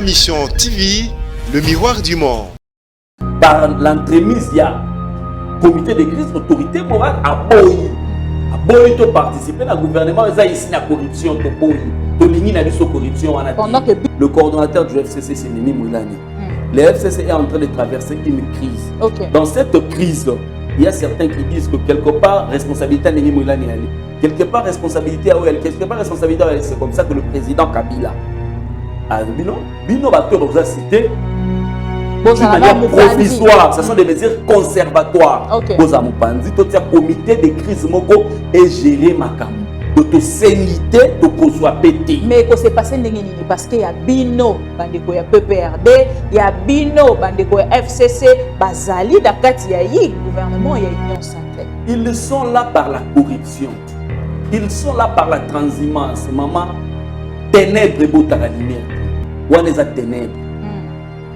Ma Mission TV, le miroir du monde. Par l'entremise, il y a comité de crise, autorité morale à Boyi. À Boyi, tu participes à gouvernement, il y a ici la corruption, tu Boyi. Tu lignes la corruption. Le coordonnateur du FCC, c'est Némi Moulani. Le FCC est en train de traverser une crise. Dans cette crise, il y a certains qui disent que quelque part, responsabilité à Némi Moulani, quelque part, responsabilité à OL, quelque part, responsabilité à OL. C'est comme ça que le président Kabila a dit non. Bino Bato vous a cité. D'une manière provisoire, ce sont des mesures conservatoires. Boza Mupandi, tout un comité de crise moko et gérer Makamu. De te sénité, de qu'on pété. Mais que c'est passé parce qu'il y a Bino, bandeko ya PPRD, il y a Bino, bandeko ya FCC, Bazali, Dakati, il y a gouvernement, il y a Union sacrée. Ils sont là par la corruption. Ils sont là par la transhumance. Maman, ténèbres et beau ta la lumière. Où est la ténèbres?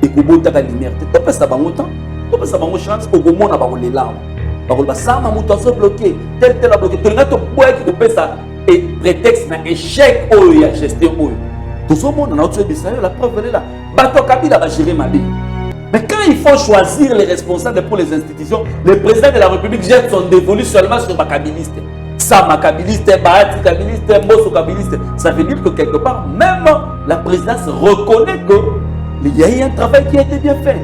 Et que beau ta la lumière. Tu peux ça bango temps? Tu peux ça bango chance? Au moment où on est là. Ça m'a bloqué, tel a bloqué. Tu as qui peut ça et prétexte d'un échec ou la gestion. Tout ce monde, on a tué la preuve est là. Bato Kabila va gérer ma vie. Mais quand il faut choisir les responsables pour les institutions, le président de la République jette son dévolu seulement sur Makabiliste. Ça, Makabiliste, Bahati Kabiliste, Mbosso Kabiliste. Ça veut dire que quelque part, même la présidence reconnaît qu'il y a eu un travail qui a été bien fait.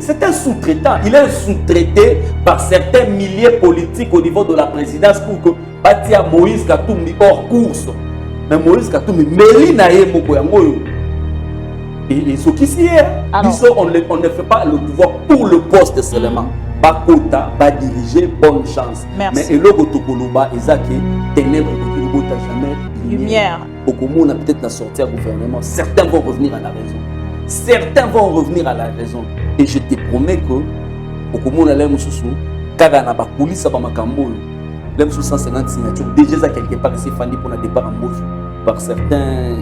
C'est un sous-traitant. Il est sous-traité par certains milliers politiques au niveau de la présidence pour que Batia Moïse Katoumi hors course. Mais Moïse Katoumi, Mélina Mokoyangoyo. Et ce qui s'y est, on ne fait pas le pouvoir pour le poste seulement. Bakota va diriger, bonne chance. Merci. Mais le Gotokoloba, Ezaki, ténèbres, Gotokoloba, jamais lumière. Beaucoup a peut-être sorti à gouvernement. Certains vont revenir à la raison. Certains vont revenir à la raison. Et je te promets que, au Komona Lemoussousou, Kagana Bakoulis, Sabamakambo, Lemsou 150 signatures, déjà quelque part ici, Fanny pour le départ en bouche, par certains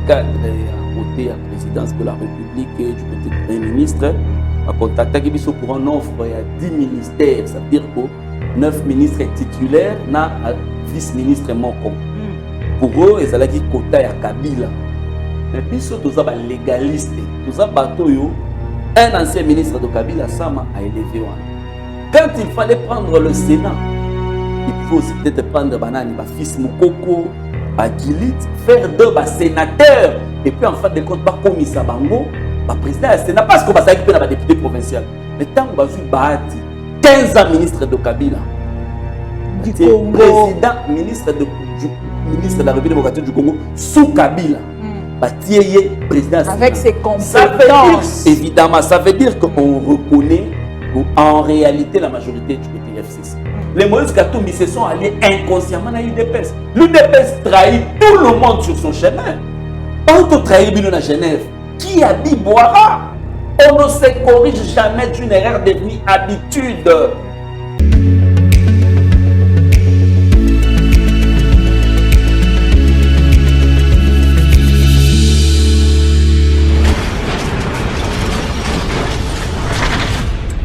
cadres à côté de la présidence de la République et du côté du Premier ministre, à contacter Gibiso pour un offre, il y a 10 ministères, ça veut dire que 9 ministres titulaires, na vice-ministre Moko. Pour eux, ils allaient dire quota à Kabila. Mais puis surtout, tous les légalistes, tous les bateaux, un ancien ministre de Kabila Sama a élevé. Quand il fallait prendre le Sénat, il faut aussi peut-être prendre Banani, fils Moukoko, Gilit, faire deux sénateurs, et puis en fin de compte, pas commis Sabango, président du Sénat, parce qu'on va s'occuper de député provincial. Mais tant qu'on va jouer Bahati, 15 ans ministre de Kabila, président, ministre de la République démocratique du Congo, sous Kabila. Président avec ses compétences. Évidemment, ça veut dire qu'on reconnaît qu'en réalité la majorité du côté FCC. Les Moïse Katumbi se sont allés inconsciemment à l'UDPS. L'UDPS trahit tout le monde sur son chemin. Pas tout trahir à Genève. Qui a dit boira? On ne se corrige jamais d'une erreur devenue habitude.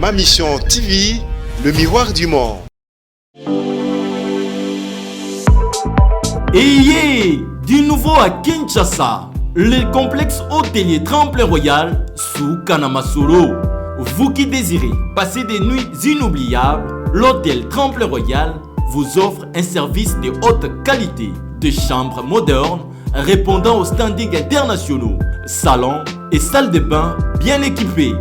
Ma Mission TV, le miroir du monde. Et du nouveau à Kinshasa, le complexe hôtelier Tremplin Royal sous Kanamasoro. Vous qui désirez passer des nuits inoubliables, l'hôtel Tremplin Royal vous offre un service de haute qualité, de chambres modernes répondant aux standards internationaux, salons et salles de bain bien équipées.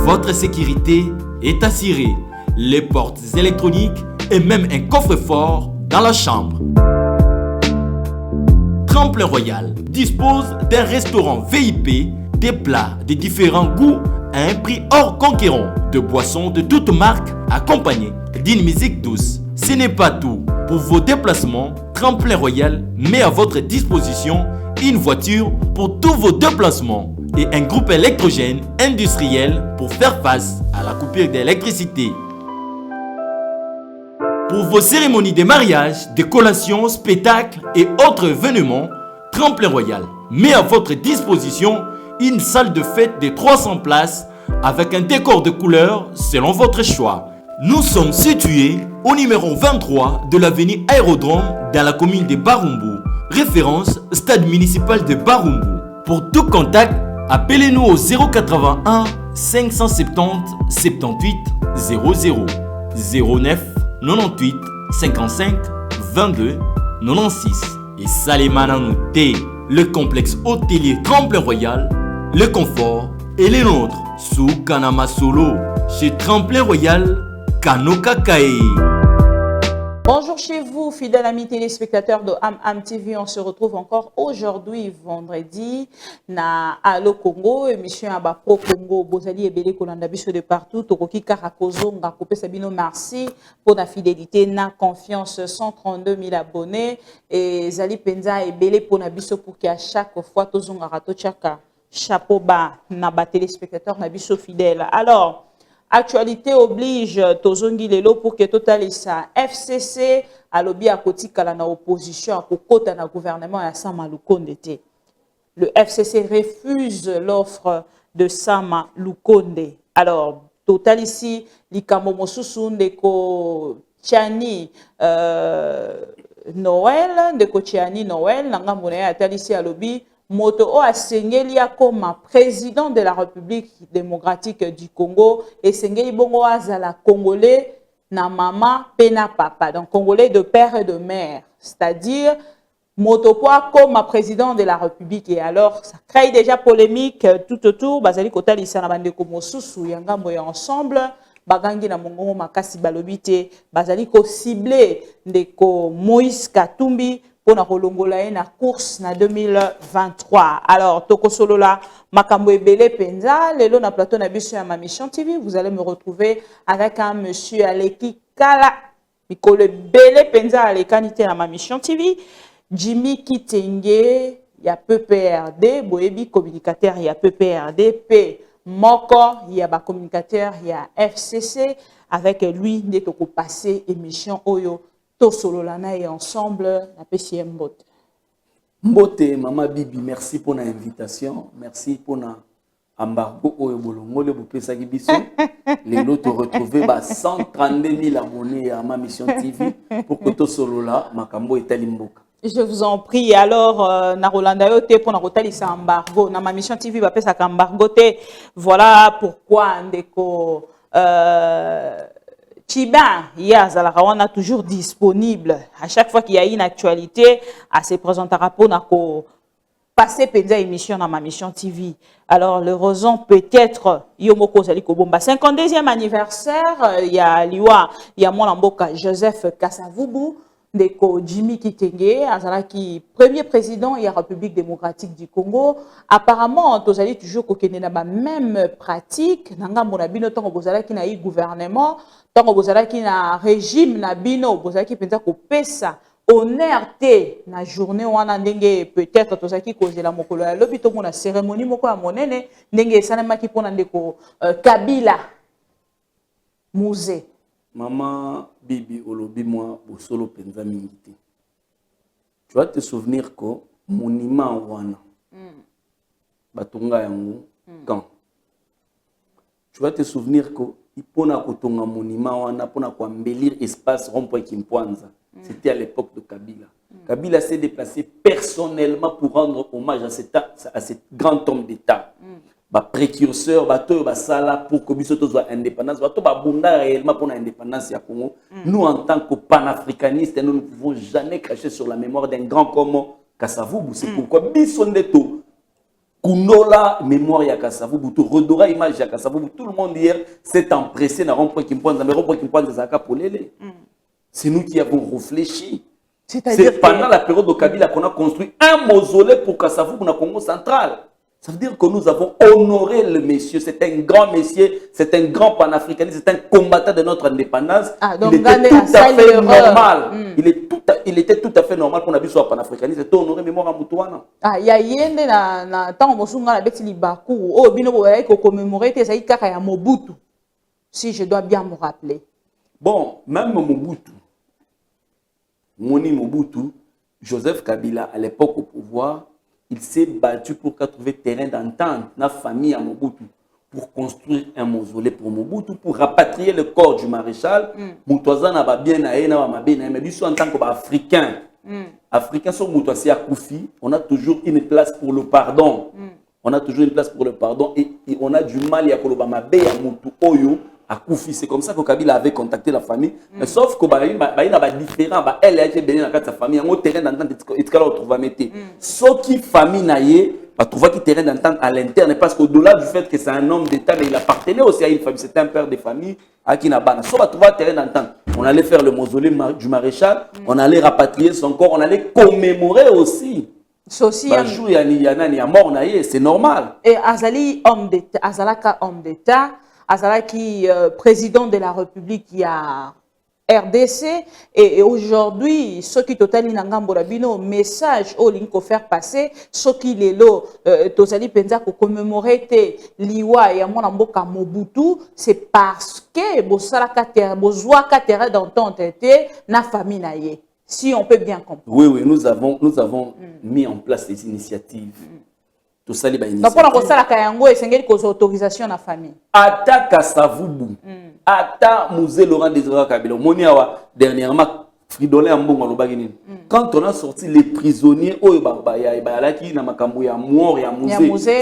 Votre sécurité est assurée, les portes électroniques et même un coffre-fort dans la chambre. Tremplin Royal dispose d'un restaurant VIP, des plats de différents goûts à un prix hors conquérant, de boissons de toutes marques accompagnées d'une musique douce. Ce n'est pas tout. Pour vos déplacements, Tremplin Royal met à votre disposition une voiture pour tous vos déplacements et un groupe électrogène industriel pour faire face à la coupure d'électricité. Pour vos cérémonies de mariage, de collations, spectacles et autres événements, Tremplin Royal met à votre disposition une salle de fête de 300 places avec un décor de couleur selon votre choix. Nous sommes situés au numéro 23 de l'avenue Aérodrome dans la commune de Barumbu, Référence Stade municipal de Barumbu. Pour tout contact, appelez-nous au 081 570 78 00 09 98 55 22 96. Et Salimana Nouté, le complexe hôtelier Tremplin Royal, le confort et les nôtres sous Kanama Solo chez Tremplin Royal, Kanoka Kae. Bonjour chez vous, fidèles amis téléspectateurs de Am TV. On se retrouve encore aujourd'hui, vendredi, na Allo Congo, émission à Pro Congo, Bozali et Belé Kolanda Biso de partout, Tokoki Karakozo, Ngakope Sabino, merci pour la fidélité, na confiance, 132 000 abonnés, et Zali Penza et Belé pour Nabiso pour qu'à chaque fois, Tozonga Rato Tchaka, chapeau bas, na ba téléspectateurs, Nabiso fidèle. Alors, actualité oblige Tozongi Lelo pour que Total ça FCC a lobby à côté kala na opposition à côté na gouvernement à Sama Lukonde. Le FCC refuse l'offre de Sama Lukonde. Alors Total ici likamo mosusu ndeko Tiani Noël ndeko Tiani Noël nanga mona atali ici à lobby Moto o asengeli comme président de la République démocratique du Congo et sengeli bongo azala congolais na maman pena papa, donc congolais de père et de mère, c'est-à-dire moto comme président de la République. Et alors ça crée déjà polémique tout autour. Bazali kotali sana bande ko mosusu yanga moya ensemble bagangi na mongongo makasi balobite bazali ko cibler ndeko Moïse Katumbi pour na kolongola na course na 2023. Alors toko solo la makambo ebele penza lelo na plateau na biso ya Mission TV, vous allez me retrouver avec un monsieur Aleki Kala mikolo ebele penza alekanite na Mission TV, Jimmy Kitenge ya PPRD, boyebi communicateur ya PPRD p moko ya ba communicateur ya FCC. Avec lui ndé toko passer émission oyo Tosololana et ensemble, la PCM Mbote. Mbote, Maman Bibi, merci pour l'invitation. Merci pour l'embargo au Bolongo, le Bopesa Gibiso. Les lots te retrouver 132 000 abonnés à ma Mission TV pour que Tosolola, Makambo et Talimboka. Je vous en prie. Alors, na Rolanda yote pour na rotali sa embargo. Na ma Mission TV va pesa embargo te. Voilà pourquoi ndeko Chiba, on a toujours disponible. À chaque fois qu'il y a une actualité, à se présentera pour passer pendant émission dans ma Mission TV. Alors, le raison peut-être, Yomoko Zaliko Bomba, 52e anniversaire, il y a Liwa, il y a mon amboka Joseph Kasavubu, Ndeko Jimmy Kitenge, Azalaki, premier président de la République démocratique du Congo. Apparemment, Tozali toujours kokene na ba même pratique. Nanga monabino tango bozalaki na gouvernement, tango bozalaki na régime na bino, bozalaki penza ko pesa honneur te na journée wana ndenge peut-être tozalaki kozela mokolo ya lobi to mona cérémonie moko ya monene ndenge esalemaki pona ndeko Kabila musée. Maman Bibi Olobi moi Bosolo penza mingite. Tu vas te souvenir que monument wana batonga yango quand tu vas te souvenir que ipona kotonga monument wana pona ko embellir espace rond-point Kimpwanza. C'était à l'époque de Kabila. Kabila s'est déplacé personnellement pour rendre hommage à cet grand homme d'État. Précurseur, sala pour que biso soit indépendance, bunda réellement pour l'indépendance du Congo. Nous, en tant que panafricanistes, nous ne pouvons jamais cracher sur la mémoire d'un grand comme Kasavubu. C'est pourquoi biso ndeto kunola mémoire ya Kasavubu, tout redora image ya Kasavubu. Tout le monde hier s'est empressé na rond-point Kimpwanza, mais rond-point Kimpwanza zaka polele. C'est nous qui avons réfléchi. C'est pendant la période de Kabila qu'on a construit un mausolée pour Kasavubu dans le Congo central. Ça veut dire que nous avons honoré le monsieur. C'est un grand monsieur, c'est un grand panafricaniste, c'est un combattant de notre indépendance. Il était tout à fait normal. Il était tout à fait normal qu'on a vu sur panafricaniste. C'était honoré mémoire à Moutouana. Il y a yende na tant mosunga la beti libaku o bino boye ko commémorer te sai kaka ya Mobutu. Si je dois bien me rappeler. Bon, même Mobutu. Moni Mobutu, Joseph Kabila à l'époque au pouvoir, il s'est battu pour trouver terrain d'entente dans la famille à Mobutu pour construire un mausolée pour Mobutu, pour rapatrier le corps du maréchal. Moutouazan n'a pas bien aïe, n'a pas bien aïe, mais lui, en tant qu'Africain, Africains sont moutouassi à Koufi, on a toujours une place pour le pardon. On a toujours une place pour le pardon et on a du mal à Kolobama Be à Moutou Oyo à Koufi. C'est comme ça que Kabila avait contacté la famille. Mais sauf que il y a différent. Elle a été bénie dans sa famille. On a un terrain d'entente et tu vas mettre. Sauf qui famille naïe, va trouver qu'il terrain d'entente à l'interne parce qu'au-delà du fait que c'est un homme d'État, mais il appartenait aussi à une famille. C'était un père de famille à Kinabana. Sauf va trouver un terrain d'entente. On allait faire le mausolée du maréchal. On allait rapatrier son corps. On allait commémorer aussi. C'est normal. Et Azali, homme d'État, Azalaka, homme d'État, Azalaki, président de la République, il y a RDC, et aujourd'hui, ce qui totalement n'angamborabino, message au linko faire passer, ce qui est là, tozali penza ko commémorer liwa et amon amboka Mobutu, c'est parce que bosalaka terre, bozwa ka terre d'entente était na famille naie. Si on peut bien comprendre. Oui, nous avons mis en place des initiatives. Tout ça, les initiatives. Donc, pour la Kayango, et c'est une autorisation à la famille. Attaque à Savoubou. Attaque Musée Laurent Désiré Kabila. Moniawa, dernièrement, Fridolin Mbongo Lobagini. Quand on a sorti les prisonniers,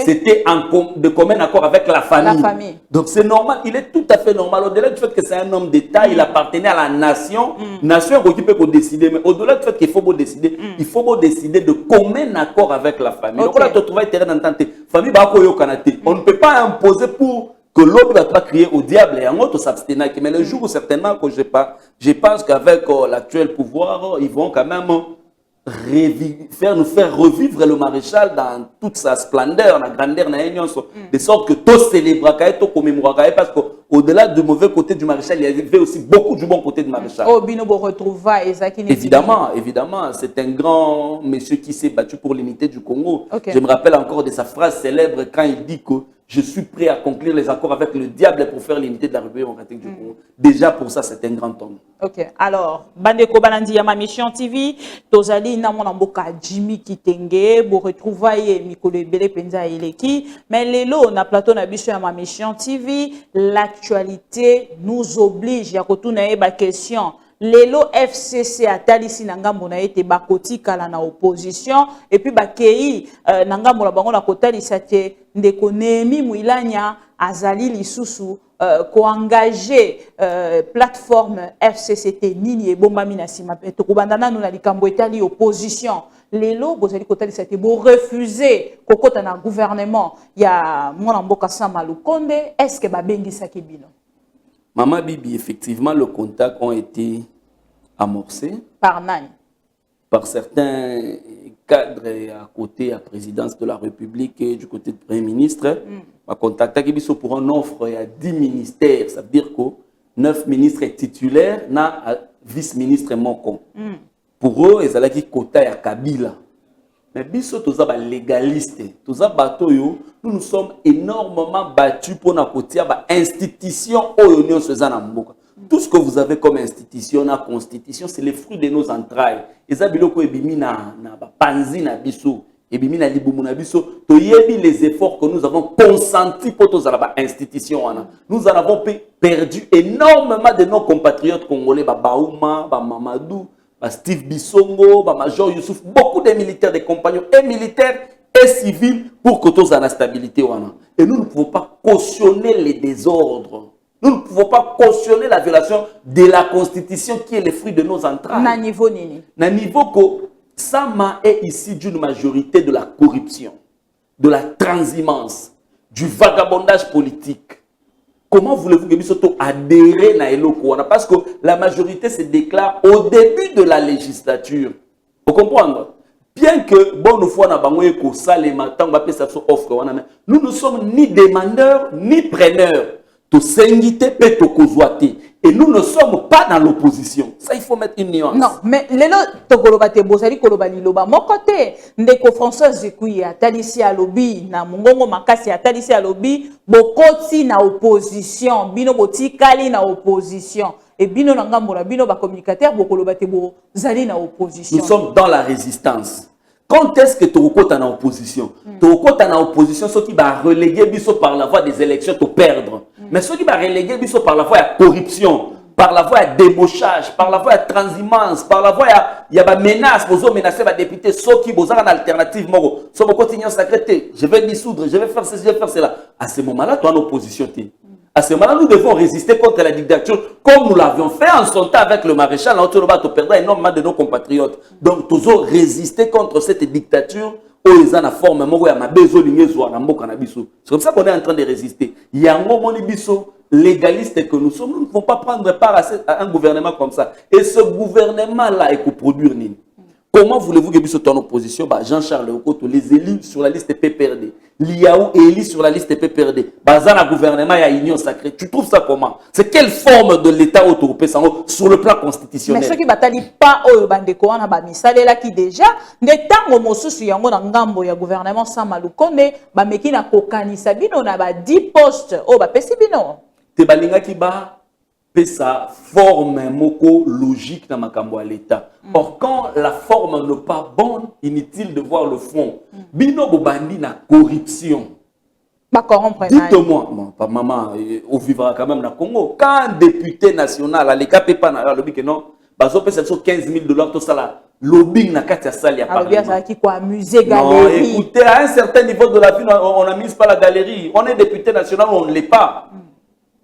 c'était de commun accord avec la famille. Donc c'est normal, il est tout à fait normal. Au-delà du fait que c'est un homme d'État, il appartenait à la nation. Nation qui peut décider, mais au-delà du fait qu'il faut décider, il faut décider de commun accord avec la famille. Donc on a trouvé terrain d'entente. Famille Bakoyo Kanate. On ne peut pas imposer pour que l'homme ne va pas crier au diable et en autre s'abstenir. Mais le jour où certainement que je pense qu'avec l'actuel pouvoir, ils vont quand même nous faire revivre le maréchal dans toute sa splendeur, la grandeur, de sorte que tout célébrer, tout commémorer, parce qu'au-delà du mauvais côté du maréchal, il y avait aussi beaucoup du bon côté du maréchal. Oh, Binobo retrouva Évidemment, c'est un grand monsieur qui s'est battu pour l'unité du Congo. Je me rappelle encore de sa phrase célèbre quand il dit que je suis prêt à conclure les accords avec le diable pour faire l'unité de la République démocratique du Congo. Déjà, pour ça, c'est un grand homme. Ok. Alors, Bandeko Balandi Yama Mission TV, Tozali Namonamboka Jimmy Kitenge, vous retrouvez Mikolo Bele Penza Eleki. Mais Lelo, on a plateau Nabiso Yama Mission TV. L'actualité nous oblige. Yakotou Naeba question. Lelo FCC a talisi nangambo na ete bakoti kala na opposition et puis bakei nangambo la bango na kotalisa te ndeko Nehemi Muilanya azali lisusu ko engager plateforme FCC te nini ebombami na sima to kubandana na likambo etali opposition lelo bozali kotalisa te bo refuser kokota na gouvernement ya mwana mboka Sama Lukonde est-ce que babengisa ke bino? Maman Bibi, effectivement, le contact ont été amorcés par Nani? Par certains cadres à côté de la présidence de la République et du côté du Premier ministre. On a contacté pour une offre à 10 ministères. Ça veut dire que 9 ministres titulaires na vice-ministre Moko. Pour eux, ils allaient quota à Kabila. Mais biso tous les légalistes, tous les bateaux, nous nous sommes énormément battus pour nos côtés institutions au Union Sezanamboka. Tout ce que vous avez comme institution, la constitution, c'est les fruits de nos entrailles. Les abiloko ebimi na panzi na biso, ebimi na libumu na biso, to yebi les efforts que nous avons consentis pour tous les institutions. Nous en avons perdu énormément de nos compatriotes congolais, Baouma, Mamadou, Steve Bissongo, Major Youssouf, beaucoup de militaires, des compagnons et militaires et civils pour que tous aient la stabilité. Et nous ne pouvons pas cautionner les désordres. Nous ne pouvons pas cautionner la violation de la Constitution qui est le fruit de nos entrailles. Na niveau nini? Na niveau que Sama est ici d'une majorité de la corruption, de la transhumance, du vagabondage politique. Comment voulez-vous que nous soyons adhérés à Eloko? Parce que la majorité se déclare au début de la législature. Vous comprenez? Bien que, bonne fois, nous ne sommes ni demandeurs ni preneurs. Et nous ne sommes pas dans l'opposition. Ça, il faut mettre une nuance. Non, mais lelo tokolobate bozali kolobali loba mon côté ndeko François Zekuyi atalisi à lobby na mongongo makasi atalisi à lobby bokoti na opposition bino botikali na opposition et bino na ngambo na bino ba communicateur bokolobate bozali na opposition. Nous sommes dans la résistance. Quand est-ce que tu es en opposition? Tu es en opposition, ceux qui vont reléguer par la voie des élections, te perdre. Mais ceux qui vont reléguer par la voie de la corruption, par la voie de débauchage, par la voie de transhumance, par la voie il y a des menaces, vous menacez les députés, ceux qui vous ont une alternative, si vous continuez à sacréter, je vais dissoudre, je vais faire ceci, je vais faire cela. À ce moment-là, tu as une opposition. À ce moment-là, nous devons résister contre la dictature, comme nous l'avions fait en son temps avec le maréchal. On va perdre énormément de nos compatriotes. Donc, nous devons résister contre cette dictature. C'est comme ça qu'on est en train de résister. Il y a un moment légaliste que nous sommes. Nous ne pouvons pas prendre part à un gouvernement comme ça. Et ce gouvernement-là est pour produire nini. Comment voulez-vous que vous soyez en opposition? Jean-Charles Okoto, les élus sur la liste PPRD. Liaou élu sur la liste PPRD. Bazana gouvernement et Union sacrée. Tu trouves ça comment? C'est quelle forme de l'État autoropéen sur le plan constitutionnel? Mais ceux qui batali pas au bandeko wana ba misale là qui déjà ne tango mosusu yango na ngambo ya gouvernement Sama Lukonde ba meki na kokanisa bino na ba 10 postes o ba pesi bino. Te balinga ki ba sa forme moko logique dans makambo à l'État. Or, quand la forme n'est pas bonne, inutile de voir le fond. Bino bobandi na corruption. Dites-moi, maman, on vivra quand même na Congo. Quand un député national, à l'EKP, pas na lobby que non, bazo pesa so $15,000 tout ça là. Lobbying na kati ya salle ya parlement. Ça qui quoi musée galerie. Écoutez, à un certain niveau de la vie, on n'a mis pas la galerie. On est député national, on ne l'est pas.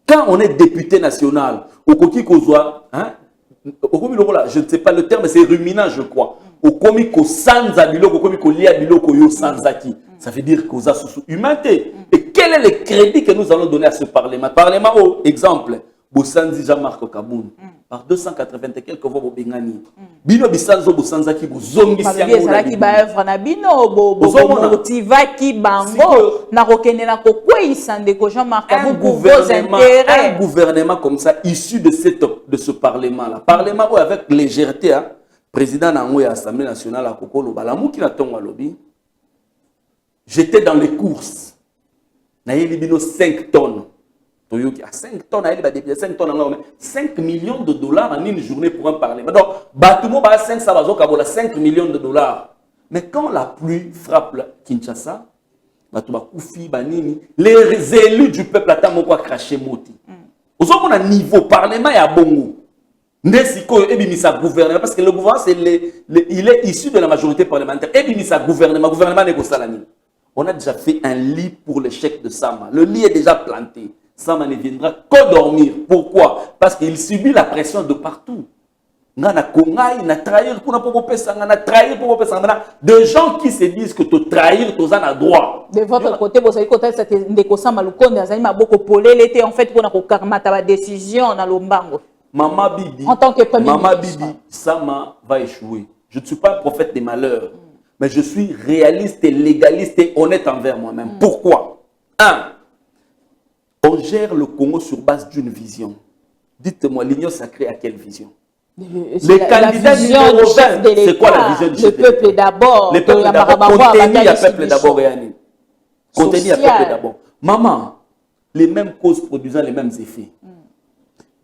Quand on est député national, au Koki Kozwa, hein, je ne sais pas le terme, c'est ruminant, je crois. Au Komiko Sanza Biloko, au Komiko Lia Biloko Yo Sanzaki. Ça veut dire qu'on a sous humanité. Et quel est le crédit que nous allons donner à ce Parlement? Parlement, oh, exemple, Bosanzi Jean-Marc Kaboun, par 280 et quelques voix au Bengani. Bino Bisanzo Bosanzaki, Bozongi Siango. Qui ba œuvre na bino, motivaki bango, na rokene na kokwe isande ko Jean-Marc Kaboun un gouvernement comme ça, issu de ce Parlement-là. Parlement où avec légèreté, hein, président Nango et Assemblée nationale à Kokolo, Balamou qui n'a ton lobby. J'étais dans les courses. Naïli bino 5 tonnes. Toyoki à 5 tonnes, 5 tonnes, 5 millions de dollars en une journée pour un parlement. Donc, Batumo ba 5 sabazo kabola 5 millions de dollars. Mais quand la pluie frappe Kinshasa, Batuba Koufi, Banini, les élus du peuple attendent quoi cracher moti. Vous avez un niveau parlement et à Bongo. Nesiko ebimisa gouvernement parce que le gouvernement il est issu de la majorité parlementaire. Ebimisa gouvernement négosalani. On a déjà fait un lit pour l'échec de Sama. Le lit est déjà planté. Sama ne viendra que dormir. Pourquoi? Parce qu'il subit la pression de partout. Des gens qui se disent que tu trahir, tu as droit. De votre côté, vous savez que c'est Sama Lukonde, beaucoup polé, en fait, pour la décision dans l'Ombango. Maman Bibi, en tant que premier Maman Bibi, Sama va échouer. Je ne suis pas un prophète des malheurs, mais je suis réaliste et légaliste et honnête envers moi-même. Pourquoi? 1. On gère le Congo sur base d'une vision. Dites-moi, l'Union sacrée a quelle vision? Les candidats numéro 20, c'est quoi la vision du chef de l'État? Le peuple d'abord. Le peuple d'abord. Contenu à peuple d'abord. Contenu à peuple d'abord. Maman, les mêmes causes produisant les mêmes effets.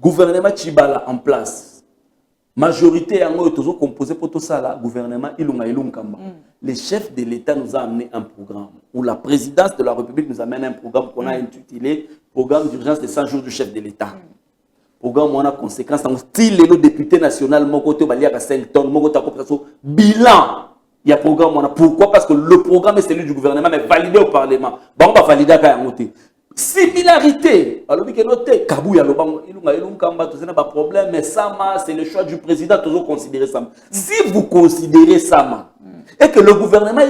Gouvernement Chibala en place. Majorité en toujours composé pour tout ça là. Gouvernement Ilunga Ilunkamba. Les chefs de l'État nous ont amené un programme. Ou la présidence de la République nous amène un programme qu'on a intitulé Programme d'urgence de 100 jours du chef de l'État. Programme où on a conséquence. Style le député national, mon côté à 5 tonnes, mon côté bilan. Il y a programme. Pourquoi? Parce que le programme est celui du gouvernement, mais validé au Parlement. Bon, on va valider à côté. Similarité. Alors, il y a noté, Kabou, il y a pas problème, mais Sama, c'est le choix du président, toujours considérer Sama. Si vous considérez Sama, et que le gouvernement,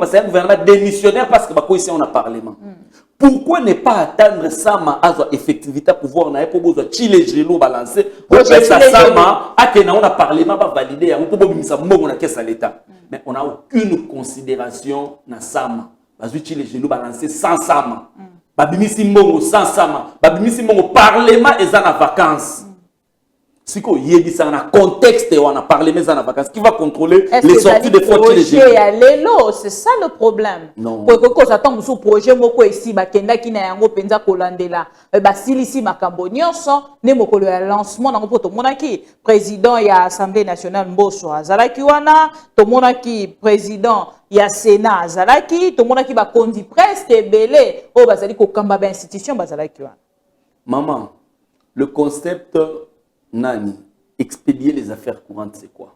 c'est un gouvernement démissionnaire parce que ici on a parlement. Pourquoi ne pas attendre Sama à son effectivité pour pouvoir pour Chile Gélo balancer, pour faire Sama, à que on a parlement va valider, on peut pas l'État. Mais on n'a aucune considération na Sama. Parce que Chile Gélo balancer sans Sama. Babimisi Mongo sans Sama. Babimisi Mongo parlement et en vacances. Si quoi y est ça dans contexte on a parlé mais en vacances qui va contrôler les sorties de fonds Chile Gélo. C'est ça le problème. Non. Pour que ça tombe sous projet moko ici bakenda ki na yango penza kolandela. Basili ici makambo nyonso ne moko le lancement na poto monaki président ya Assemblée nationale Mboso azalaki wana to monaki président ya Sénat azalaki to monaki ba kondi presque belé o bazali ko kamba ba institution bazalaki wana. Maman, le concept Nani, expédier les affaires courantes, c'est quoi?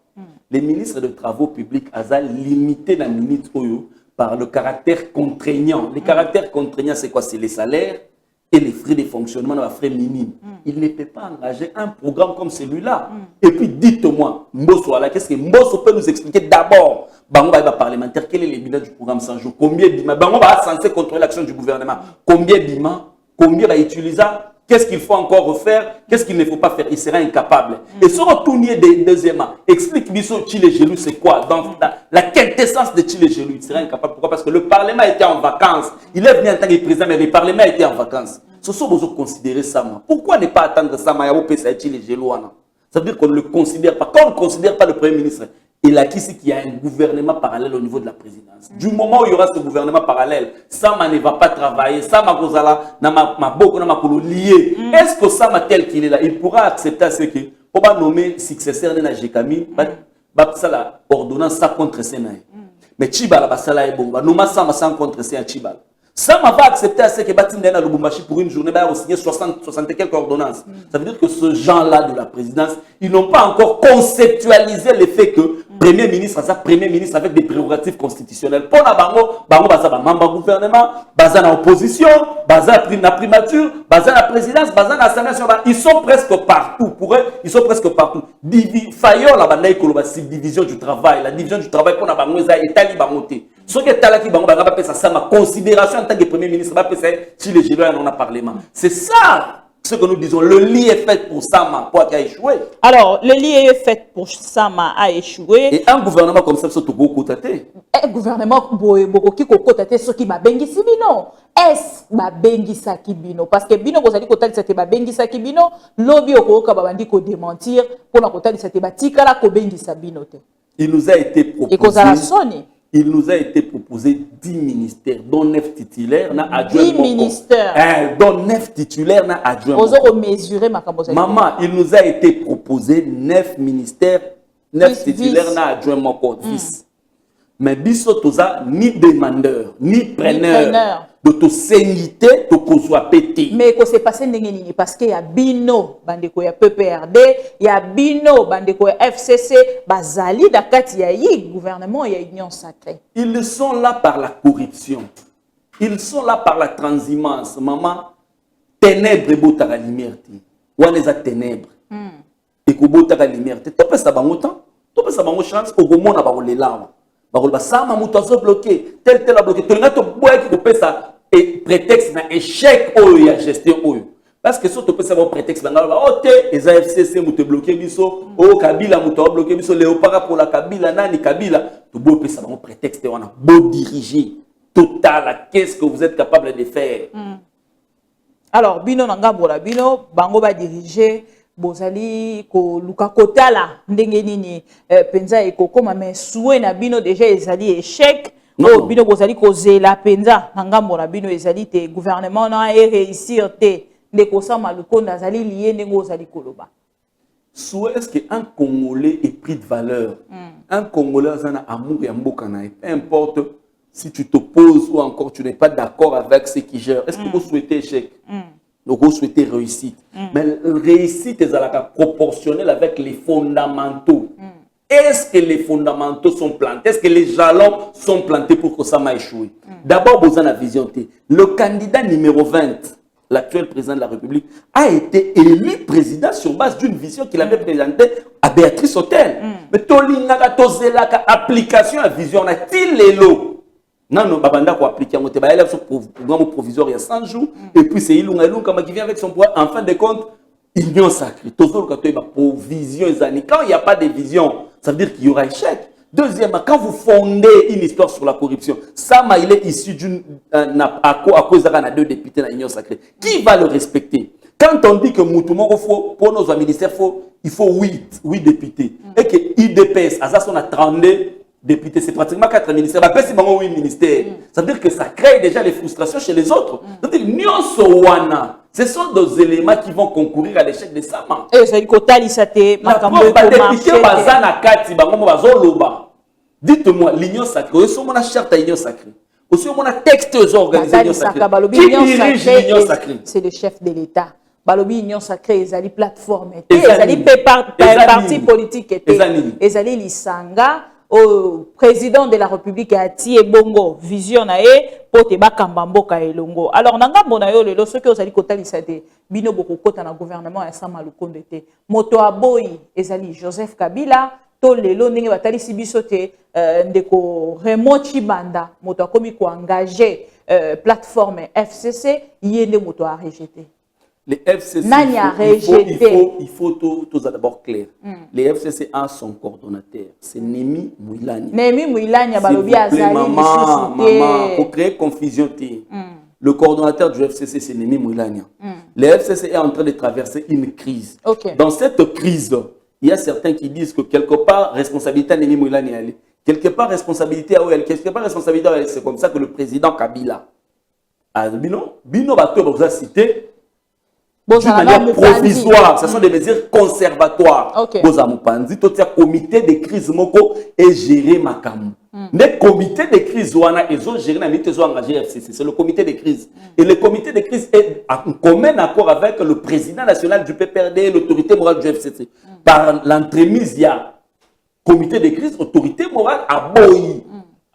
Les ministres de Travaux publics ont limité la minute par le caractère contraignant. Les caractères contraignants, c'est quoi? C'est les salaires et les frais de fonctionnement, les frais minimes. Il ne peut pas engager un programme comme celui-là. Et puis, dites-moi, Mbosso, qu'est-ce que Mbosso peut nous expliquer d'abord? Bango va parlementaire, quel est le bilan du programme 100 jours? Combien Bima? Bango va censé contrôler l'action du gouvernement. Combien Bima? Combien va utiliser? Qu'est-ce qu'il faut encore refaire? Qu'est-ce qu'il ne faut pas faire? Il sera incapable. Et ce retournier deuxièmement, explique Bisso Chile Gelou, c'est quoi? Donc, la quintessence de Chile Gelou, il sera incapable. Pourquoi? Parce que le Parlement était en vacances. Il est venu en tant que président, mais le Parlement était en vacances. Ce sont besoin de considérer ça. Pourquoi ne pas attendre ça? Chile Gelou, ça veut dire qu'on ne le considère pas. Quand on ne considère pas le Premier ministre, il a qu'il y a un gouvernement parallèle au niveau de la présidence. Du moment où il y aura ce gouvernement parallèle, Sama ne va pas travailler, Sama Gozala, lié. Est-ce que Sama tel qu'il est là, il pourra accepter ce que, on va nommer successeur de Najekami, la ordonnance ça contre Sénaï. Mais Chibala Basala est bon, nommer Sama sans contre Chibala. Sama va accepter à ce que Batindena Lubumbashi pour une journée va signer 60 et quelques ordonnances. Ça veut dire que ce genre-là de la présidence, ils n'ont pas encore conceptualisé le fait que Premier ministre, ça Premier ministre avec des prérogatives constitutionnelles. Pour la Bango Baza membre du gouvernement, Baza dans l'opposition, Baza la primature, Baza la présidence, Baza la sénation. Ils sont presque partout. Pour eux, ils sont presque partout. Fayon la banda c'est division du travail. La division du travail pour la Bango est État Bangoté. Ce qui est Talaki Bango Baza ça ma considération en tant que Premier ministre, si les Gélois en ont parlé. C'est ça ce que nous disons. Le lit est fait pour Sama, pour qu'il a échoué. Alors, le lit est fait pour Sama a échoué. Et un gouvernement comme ça, c'est tout beau côté. Un gouvernement qui côté ce qui m'a bengi si bino. Est-ce ma bengi sa ki bino? Parce que bino vous allez côté c'était ma bengi sa ki bino. Lobby au ka babandi ko démentir pour la côté c'était ba tikala ko bengi sa bino te. Il nous a été proposé. Et cause à la Sony. Il nous a été proposé 10 ministères, dont 9 titulaires, n'a adjoint 10 ministères. Dont 9 titulaires, n'a adjoint. Vous avez mesuré ma campagne. Maman, il nous a été proposé 9 ministères, 9 titulaires, n'a adjoint mon corps, 10. Mais biso toza ni demandeur, ni preneur. De to sénité, de qu'on soit pété. Mais que c'est passé n'engeni parce qu'il y a bino bandeko ya PPRD, il y a bino bandeko ya FCC, bazali dakati ya yi gouvernement ya union sacrée. Ils sont là par la corruption. Ils sont là par la transhumance. Maman, ténèbres et botara lumière. Ou les ténèbres. Et que botara lumière. Tu peux ça bango temps, tu peux ça bango chance au gomona ba les larmes. Ba ba ça ma mutation bloqué, tel a bloqué. Tu n'as pas boire qui peut ça. Et prétexte d'un échec ou la gestion ou parce que surtout peut savoir prétexte les AFCC m'ont bloqué biso au Kabila m'ont bloqué biso Léopard pour la Kabila nani Kabila tout beau peut savoir prétexte on a beau diriger total qu'est-ce que vous êtes capable de faire. Alors bino nanga bola bino bango ba diriger bozali ko luka kotala ndenge nini penza ekokoma mais souhait na bino déjà ezali échec. Non, bino bozali kozela penza ngambo na bino ezali te gouvernement na réussir te ndeko sa malukonda azali lié ndenge ozali koloba. Souhait est-ce que un Congolais est pris de valeur? Un Congolais a un amour et un mboka na peu importe si tu t'opposes ou encore tu n'es pas d'accord avec ce qui gère. Est-ce que vous souhaitez échec? Donc vous souhaitez réussite. Mais réussite est proportionnelle avec les fondamentaux. Est-ce que les fondamentaux sont plantés? Est-ce que les jalons sont plantés pour que ça m'a échoué? D'abord, vous avez la vision. Le candidat numéro 20, l'actuel président de la République, a été élu président sur base d'une vision qu'il avait présentée à Béatrice Hôtel. Mais Tolinaka, Tozelaka, application à vision, on a-t-il les lots? Non, non, Babanda pour appliquer un programme provisoire il y a 100 jours. Et puis c'est Ilunga qui vient avec son pouvoir. En fin de compte, union sacrée. Provision, quand il n'y a pas de vision, ça veut dire qu'il y aura échec. Deuxièmement, quand vous fondez une histoire sur la corruption, Sama, il est issu d'une. À cause d'un 2 députés dans l'union sacrée. Qui va le respecter? Quand on dit que pour nos ministères, il faut 8 députés. Et que IDPS, à ça, on a 32 députés, c'est pratiquement 4 ministères. Après, c'est 8 ministères. Ça veut dire que ça crée déjà des frustrations chez les autres. C'est-à-dire, ce sont des éléments qui vont concourir à l'échec de Sama. Et c'est la preuve, dites-moi, l'union sacrée, aussi on a charte à l'union sacrée. Aussi on a texte aux organisés l'union sacrée. Qui dirige l'union sacrée? C'est le chef de l'État. balobi union sacrée ezali plateforme Ezali parti politique ezali lisanga au président de la République ati ebongo vision na e pote bakamba mboka elongo. Alors nanga bona yo lelo soki ozali kotalisa te bino bokokota na gouvernement ya Sama Lukonde te moto aboyi ezali Joseph Kabila to lelo ndenge batalisi biso te ndeko Raymond Chibanda moto akomi ko engager plateforme FCC yende moto a rejeté. Les FCC, il faut tout d'abord clair. Les FCC a son coordonnateur, c'est Némi Mouilani. Némi Mouilani, maman, pour créer confusion. Le coordonnateur du FCC, c'est Némi Mouilani. Le FCC est en train de traverser une crise. Dans cette crise, il y a certains qui disent que quelque part, responsabilité à Némi Mouilani, quelque part, responsabilité à OL, quelque part, responsabilité à OL. C'est comme ça que le président Kabila a dit Bino Bato, vous a cité. D'une manière provisoire, ce sont des mesures conservatoires. Bozamupanzi, tout un comité de crise moko et gérer Makamu. Le comité de crise wana ils ont géré la minute ils ont engagé FCC, c'est le comité de crise. Et le comité de crise est en commun accord avec le président national du PPRD, l'autorité morale du FCC. Par l'entremise, il y a comité de crise, autorité morale à Boyi.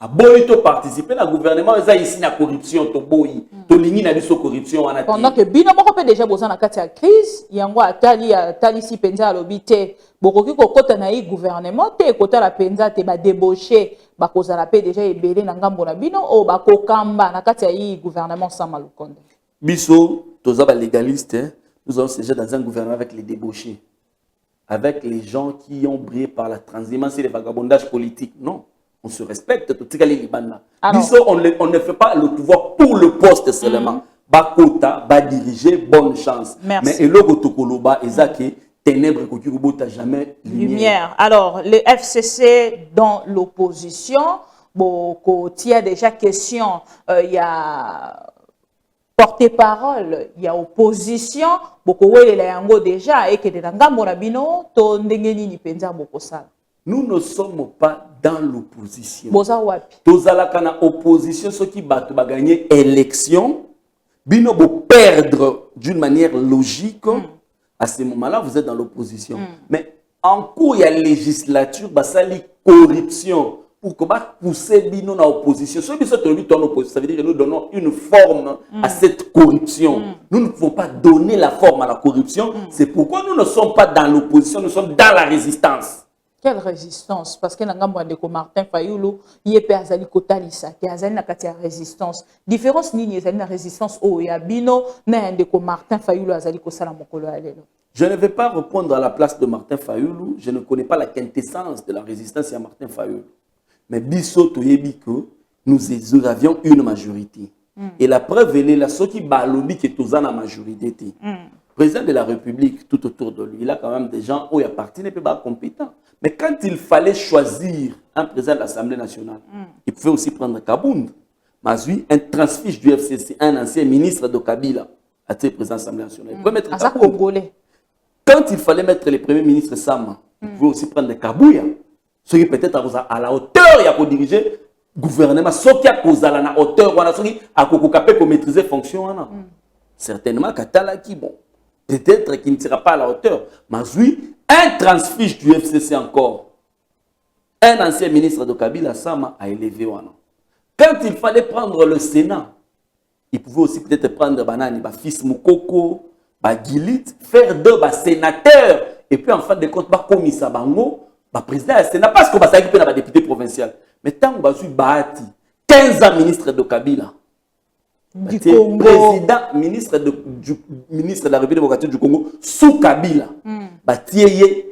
A boyi to participer na gouvernement eza ici na corruption to boyi to lingi na biso corruption wana pendant que bino moko pe déjà boza na kati ya crise yango atali si penza alobi te bokoki kokota na yi gouvernement te kota la penza te ba débaucher ba kozala pe déjà ebele na ngambo na bino o ba kokamba na kati ya yi gouvernement Sama Lukonde biso toza ba légaliste nous allons siéger dans un gouvernement avec les débauchés avec les gens qui ont brillé par la transhumance et le vagabondage politique non. On se respecte, tout on ne fait pas le pouvoir pour le poste seulement. Bakota, ba diriger, bonne chance. Merci. Mais le Gotokoloba, Ezake, ténèbres, Kokirubota, jamais lumière. Alors, le FCC dans l'opposition, il y a déjà question, il y a porte-parole, il y a opposition, beaucoup de déjà, et que de Nangamorabino, to ndengeni ni penza bokosala. Nous ne sommes pas dans l'opposition. Tozalaka na opposition, ceux qui battent gagner l'élection, bino bo perdre d'une manière logique. À ce moment-là, vous êtes dans l'opposition. Mais en cours, il y a législature, basali corruption pour que pousser bino na opposition. Ça veut dire que nous donnons une forme à cette corruption. Nous ne pouvons pas donner la forme à la corruption. C'est pourquoi nous ne sommes pas dans l'opposition, nous sommes dans la résistance. Quelle résistance? Parce que Nangambo Martin Fayoulou, il est azali kotalisa, qui azali na katia résistance. Différence ni azali na résistance au yabino na ndeko Martin Fayoulou azali kosala mokolo alelo. Je ne vais pas répondre à la place de Martin Fayoulou, je ne connais pas la quintessence de la résistance à Martin Fayoulou. Mais biso toyebi que nous avions une majorité. Et la preuve elle est là, ceux qui balobi que toza na majorité. Président de la République tout autour de lui, il a quand même des gens où il appartient pas compétents. Mais quand il fallait choisir un président de l'Assemblée nationale, il pouvait aussi prendre Kabound. Mazui, un transfiche du FCC, un ancien ministre de Kabila, a été président de l'Assemblée nationale. Il pouvait mettre Kabound. Quand il fallait mettre le premier ministre Sama, il pouvait aussi prendre Kabouya. Ce qui peut-être à la hauteur, il y a pour diriger le gouvernement. Ce qui a causé à la hauteur, ce qui a pour maîtriser les fonctions. Certainement, Katalaki, bon. Peut-être qu'il ne sera pas à la hauteur. Mais oui, un transfiche du FCC encore. Un ancien ministre de Kabila, Sama, a élevé Wana. Quand il fallait prendre le Sénat, il pouvait aussi peut-être prendre Banani, fils Moukoko, Gilit, faire deux sénateurs. Et puis en fin de compte, comme Bango, président du Sénat, parce qu'on va s'occuper de la députée provinciale. Mais tant que je suis 15 ans ministre de Kabila. Du Congo. Président, ministre de la République démocratique du Congo, sous Kabila.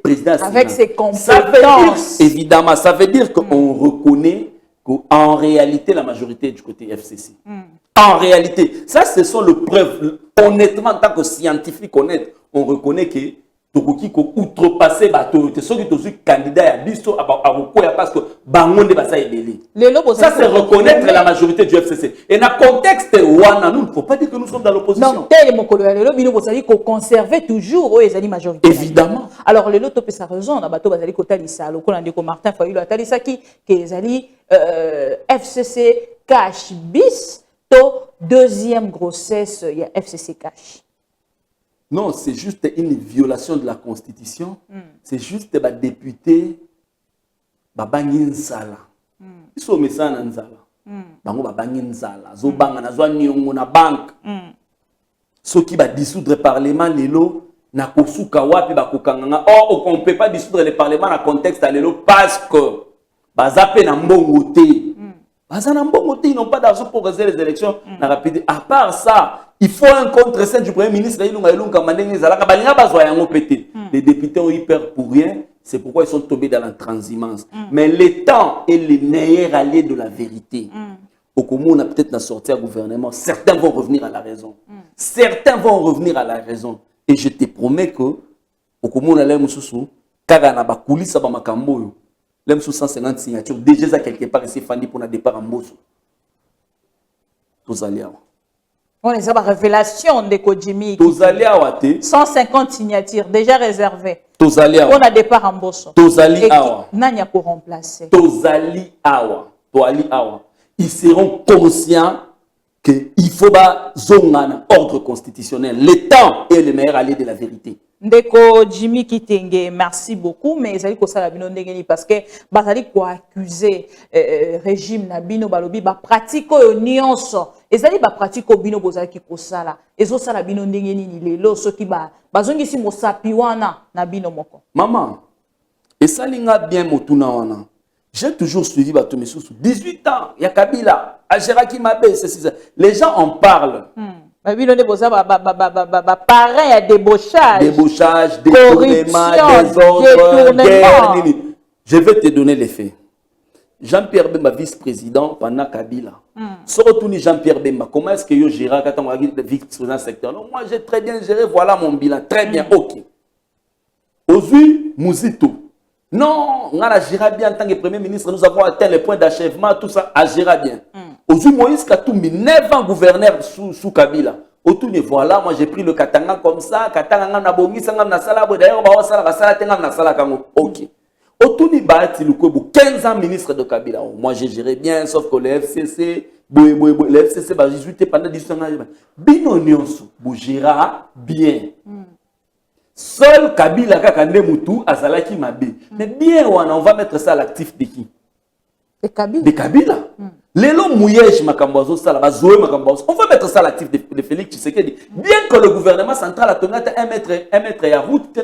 Président avec ses compétences. Ça veut dire, évidemment, ça veut dire qu'on reconnaît qu'en réalité, la majorité est du côté FCC. En réalité, ça, ce sont les preuves. Honnêtement, en tant que scientifique honnête, on reconnaît que Tokoki ko outrepasser l'autorité. Ceux qui sont candidats à Bisto, parce que Bangonde va ça aider. Ça, c'est reconnaître la majorité du FCC. Et dans le contexte, nous ne faut pas dire que nous sommes dans l'opposition. Non, tel mon collègue, il faut conserver toujours les majorité. Évidemment. Alors, le lot, sa raison, na bato bazali kotalisa, le colonel de Martin Fayoulou atalisa qui ezali FCC cash bis to deuxième grossesse, il y a FCC cash. Non, c'est juste une violation de la Constitution. C'est juste des députés babangi nzala. Ils sont messants en nzala. Bango babangi nzala. Zo banga na zo niongo na banque. Ceux qui va dissoudre le parlement lelo na kosuka wapi ba kokanganga. Or on peut pas dissoudre le parlement dans contexte à lelo parce que bazape na mbongo te. Baza na mbongo te, ils n'ont pas d'argent pour réaliser les élections na rapide. À part ça, il faut un contre-saint du Premier ministre. Les députés ont eu peur pour rien. C'est pourquoi ils sont tombés dans la transhumance. Mais le temps est le meilleur allié de la vérité. Au Congo, on a peut-être sorti un gouvernement. Certains vont revenir à la raison. Certains vont revenir à la raison. Et je te promets que au Congo, on a l'air moussou. Car on a ba coulisse ba makambo. L'aime sous 150 signatures. Déjà, ça quelque part, c'est fini pour un départ en Bosso. Tous alliés. On les a la révélation de Kojimi. 150 signatures déjà réservées. On a départ en Bosso. Tozali awa. Nanya pour remplacer. Tozali awa. Ils seront conscients qu'il faut pas zongana ordre constitutionnel. Le temps est le meilleur allié de la vérité. Ndeko Jimmy Kitenge, merci beaucoup, mais ils allaient ça bino ndengeni parce que bazali ko accuser régime na bino balobi ba pratique o nyonso ezali ba pratique o bino bozali ko sala ezo sala bino ndengeni ni lelo soki ba bazongisi mosapi wana na bino moko. Maman, et ça linga bien motuna wana. J'ai toujours suivi bato mesusu 18 ans, ya Kabila, Ageraki Mabe, c'est ça. Les gens en parlent. Pareil à débauchage. Débauchage, détournement, désordre, guerre. Je vais te donner les faits. Jean-Pierre Bemba, vice-président pendant Kabila. Surtout Jean-Pierre Bemba, comment est-ce que je gère quand on a le vice-président secteur? Moi, j'ai très bien géré, voilà mon bilan. Très bien, ok. Ozui Mouzito. Non, on a géré bien en tant que Premier ministre, nous avons atteint le point d'achèvement, tout ça, a géré bien. Aujourd'hui, Moïse Katumbi, 9 ans gouverneur sous Kabila. Autour de voilà, moi j'ai pris le Katanga comme ça, Katanga na bongi, sangam na sala, d'ailleurs, on va sala, sala, tengam na sala, kango. Ok. Autour de Bahati Lukwebo, 15 ans ministre de Kabila. Moi j'ai géré bien, sauf que le FCC, le FCC, 18 pendant 18 ans, Bino Nyonso, gérera bien. Seul Kabila Kakande Moutou, Azalaki Mabe. Mais bien, on va mettre ça à l'actif de qui? De Kabila. Lélo Mouyej Makambozo Salaba, Zoé Makambozo. On va mettre ça à l'actif de Félix Tshisekedi. Bien que le gouvernement central a tenu un mètre et à route,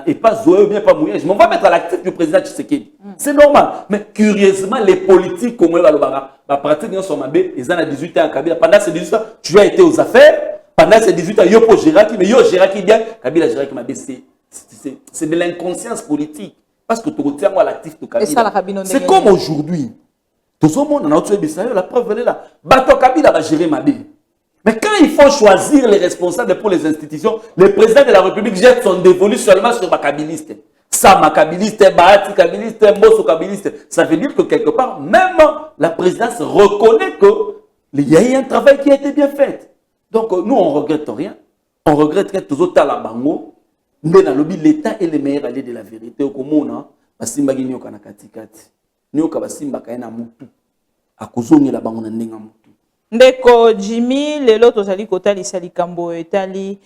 et pas Zoé ou bien pas Mouyej, mais on va mettre à l'actif du président Tshisekedi. C'est normal. Mais curieusement, les politiques comme la pratique de Somabé, ils ont 18 ans à Kabila. Pendant ces 18 ans, tu as été aux affaires. Pendant ces 18 ans, Yopo Géraki, mais Yo Géraki bien, Kabila Géraki Mabé, c'est de l'inconscience politique. Parce que tu retiens à l'actif de Kabila. C'est comme aujourd'hui. Tout le monde a tué Bissayo, la preuve elle est là. Bato Kabila va gérer Mabé. Mais quand il faut choisir les responsables pour les institutions, le président de la République jette son dévolu seulement sur ma kabiliste. Ça, ma kabiliste, Bahati kabiliste, Mbosso kabiliste. Ça veut dire que quelque part, même la présidence reconnaît qu'il y a eu un travail qui a été bien fait. Donc, nous, on ne regrette rien. On regrette que tous autres talabango, mais dans le l'État est le meilleur allié de la vérité. Au Komona, Basimba Ginyo Kanakatikati. Nyoka Basimba Kaina Moutou. A Kozoni la Bango Nenga Moutou. Ndeko Jimmy, lelo tozali kotali sali kambo etali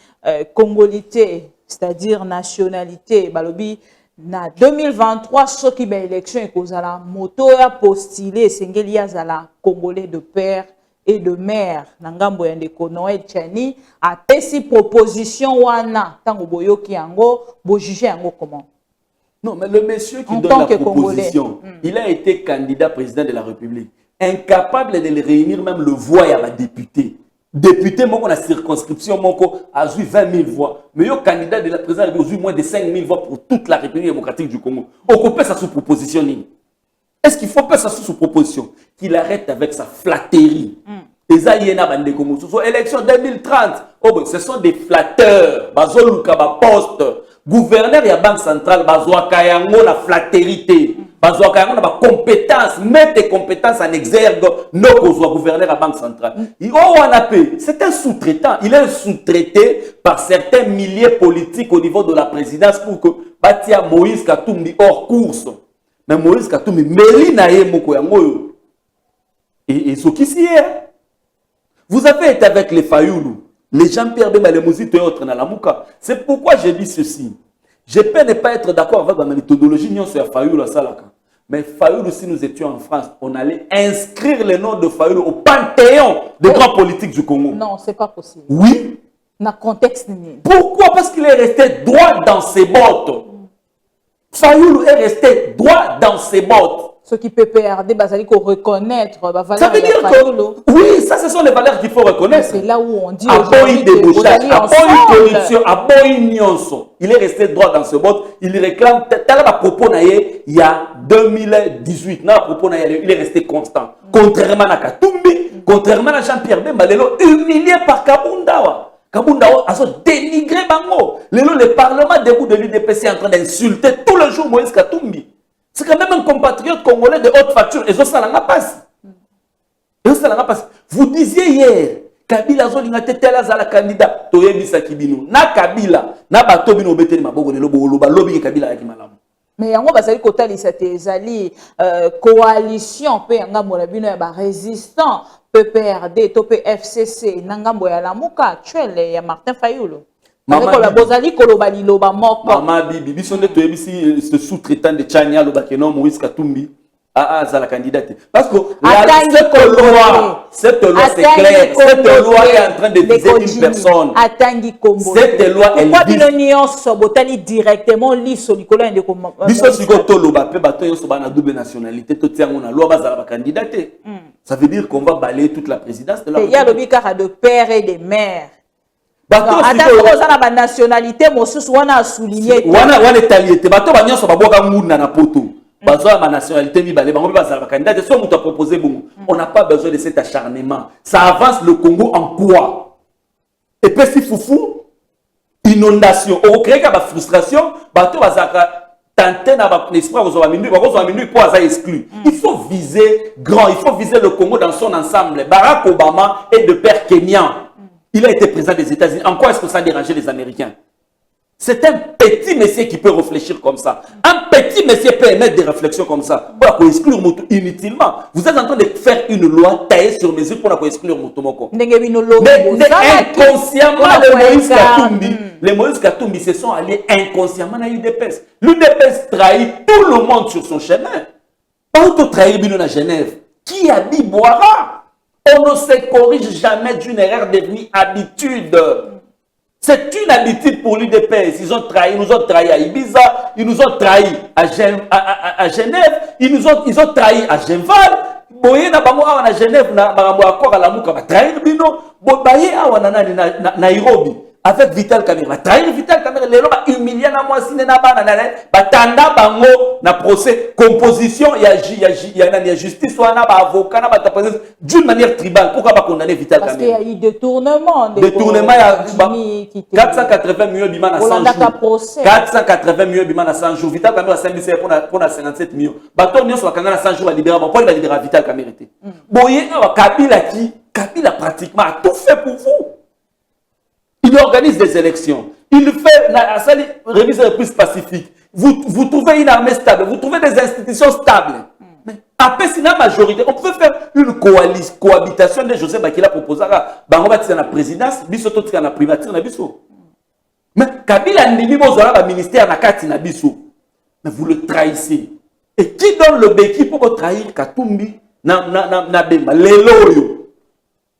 congolité, c'est-à-dire nationalité. Balobi, na 2023, ce qui est élection et kozala, moto a postulé, sengeli azala, congolais de père et de mère. Nangambo yandeko Noël Tchani a pesi proposition wana. Tango boyoki yango, bo juger yango comment? Non, mais le monsieur qui donne la proposition, il a été candidat président de la République. Incapable de le réunir, même le voix à la députée. Député, moi, on a circonscription, moi, a eu 20 000 voix. Mais le candidat de la présidence a eu moins de 5 000 voix pour toute la République démocratique du Congo. On peut ça sous proposition. Est-ce qu'il faut pas ça sous proposition? Qu'il arrête avec sa flatterie. Et ça, il y a une élection 2030. Oh, ben, ce sont des flatteurs. Bazoluka, ba poste. Gouverneur et la Banque centrale, Bazoa Kayango, la flatterie. Bazoa Kayango, la compétence. Mettre tes compétences en exergue. Non, qu'on gouverneur à la Banque centrale. C'est un sous-traitant. Il est sous-traité par certains milliers politiques au niveau de la présidence pour que Batia Moïse Katumbi hors course. Mais Moïse Katumbi, Melina Moko Yango. Et ce qui s'y est. Vous avez été avec les Fayoulou. Les Jean-Pierre Bemba, les Mouzito et autres, c'est pourquoi j'ai dit ceci. Je peux ne pas être d'accord avec la méthodologie, nous sommes Fayoulou à Salaka. Mais Fayoulou, si nous étions en France, on allait inscrire le nom de Fayoulou au panthéon des grands politiques du Congo. Non, c'est pas possible. Oui. Dans le contexte. Pourquoi? Parce qu'il est resté droit dans ses bottes. Fayoulou est resté droit dans ses bottes. Ce qui peut PRD, il faut reconnaître. Ça veut dire que, oui, ça ce sont les valeurs qu'il faut reconnaître. C'est là où on dit aujourd'hui débauchage, corruption, il est resté droit dans ses bottes. Il réclame, tel à propos il y a 2018, il est resté constant. Contrairement à Katumbi, contrairement à Jean-Pierre Bemba, humilié par Kabundawa. Kabundawa a dénigré Bango. Le Parlement debout de l'UDPC est en train d'insulter tous les jours Moïse Katumbi. C'est quand même un compatriote congolais de haute facture. Et ça n'a pas passé. Vous disiez hier, Kabila Zolinga Tetela Zala candidat, Toyebisa Kibino. Na Kabila, na Batobino Beteli Mabogo de Lobo, Lobi Kabila Yakimalam. Mais yango basali kotali sa tezali coalition pe yanga molabino ya ba résistant PPRD to FCC nangambo ya lamuka actuel ya Martin Fayoulou. Maman bozali koloba liloba moko. Maman Bibi bisonde toyebisi ce sous-traitant de Tchania Lobakeno Moïse Katumbi a la candidate. Parce que cette loi c'est clair, cette loi est en train de viser une personne. Cette loi elle vise directement liso likolo de comme biso siko toloba pe bato yo so bana double nationalité to tiango na loi bazala ba candidate. Ça veut dire qu'on va balayer toute la présidence de la République. Il y a le bicart de père et de mère. Bato siko na nationalité mosusu wana a souligné wana taliete bato ba nyonso baboka ngunda na poto. Bazoa ma nationalité mibale bango bazala ba candidat so muto proposer bongo. On n'a pas besoin de cet acharnement. Ça avance le Congo en quoi? Et puis si foufou inondation au créer ka ba frustration bato bazaka tenter na ba espoir bazwa minute pour aza exclu. Il faut viser grand, il faut viser le Congo dans son ensemble. Barack Obama est de père kenyan. Il a été président des États-Unis. En quoi est-ce que ça a dérangé les Américains? C'est un petit monsieur qui peut réfléchir comme ça. Un petit monsieur peut émettre des réflexions comme ça. Pour exclure Moto inutilement. Vous êtes en train de faire une loi taillée sur mesure pour exclure Motomoko. Mais inconsciemment, les Moïse Katumbi se sont allés inconsciemment à l'UDPS. L'UDPS trahit tout le monde sur son chemin. Pas auto trahir Bino à Genève. Qui a dit boira? On ne se corrige jamais d'une erreur devenue habitude. C'est une habitude pour l'UDPS. Ils nous ont trahi à Ibiza, ils nous ont trahi à Genève, ils ont trahi à Genval. Boye na bango awa na Genève na bango accord à la muka ba trahir bino, boye awa na Nairobi avec Vital Kamerhe. Ba trahir Vital Kamerhe lelo ba humilier na moi sine na bana na ba tanda bango na procès composition ya justice wana ba avocat na ba tapazes d'une manière tribale. Pourquoi pas condamner Vital Kamerhe? Parce qu'il y a eu détournement. Détournement ya 480 millions bima na 100 jours. 480 millions bima na 100 jours. Vital Kamerhe a 5 pour 57 millions. Bato nyonso bakanga na 100 jours ba libérer ba pour libérer Vital Kamerhe. Boye awa Kabila pratiquement a tout fait pour vous. Il organise des élections. Il fait la révision plus pacifique. Vous trouvez une armée stable. Vous trouvez des institutions stables. Mais après, si la majorité, on peut faire une cohabitation de José Bakila proposé à la présidence, biso tout na privature na biso. Mais Kabila ndimi bozala ba ministère na kati na biso. Mais vous le trahissez. Et qui donne le béki pour trahir Katumbi na Bemba lelo yo.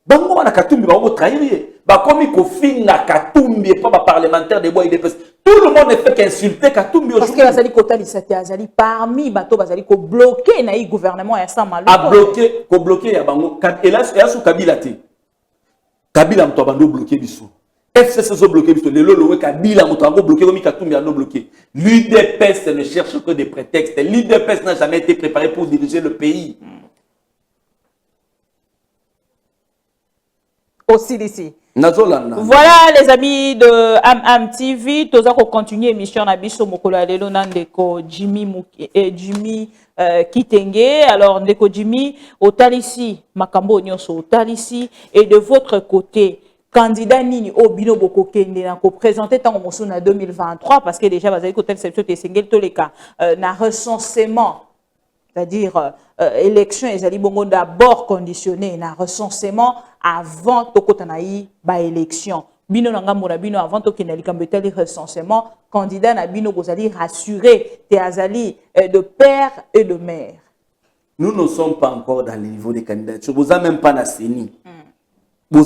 Bango wana Katumbi ba trahir. Bakomi kofinga Katumbi et pas parlementaire de bois IDPS. Tout le monde ne fait qu'insulter Katumbi aujourd'hui. Parce que Bazali Kotali Azali parmi bato Bazali ko bloquer na gouvernement ya sama a bloquer ya bango et là sous Kabila té. Kabila mto bando bloquer biso. FCC so bloquer biso le lolo Kabila mto bango bloquer comme Katumbi a no bloquer. L'UDPS ne cherche que des prétextes. L'UDPS n'a jamais été préparé pour diriger le pays. Aussi d'ici. Voilà les amis de AM TV, tous allons continuer l'émission Nabiso Mokolo Alelo Nandeko Jimmy Kitenge. Alors Ndeko Jimmy Otalisi Makambo Nyonso Otalisi et de votre côté candidat Nini Obino Boko Kende na ko présenter tant au na 2023 parce que déjà bazali ko tel septo te sengel to les cas na recensement c'est-à-dire élection ezali bongo d'abord conditionné na recensement avant tokotanayi ba élection. Bino na ngambo na bino avant tokena likambo etali recensement, candidat na bino bozali rassuré te azali de père et de mère. Nous ne sommes pas encore dans le niveau des candidatures. Vous n'avez même pas la CENI. Il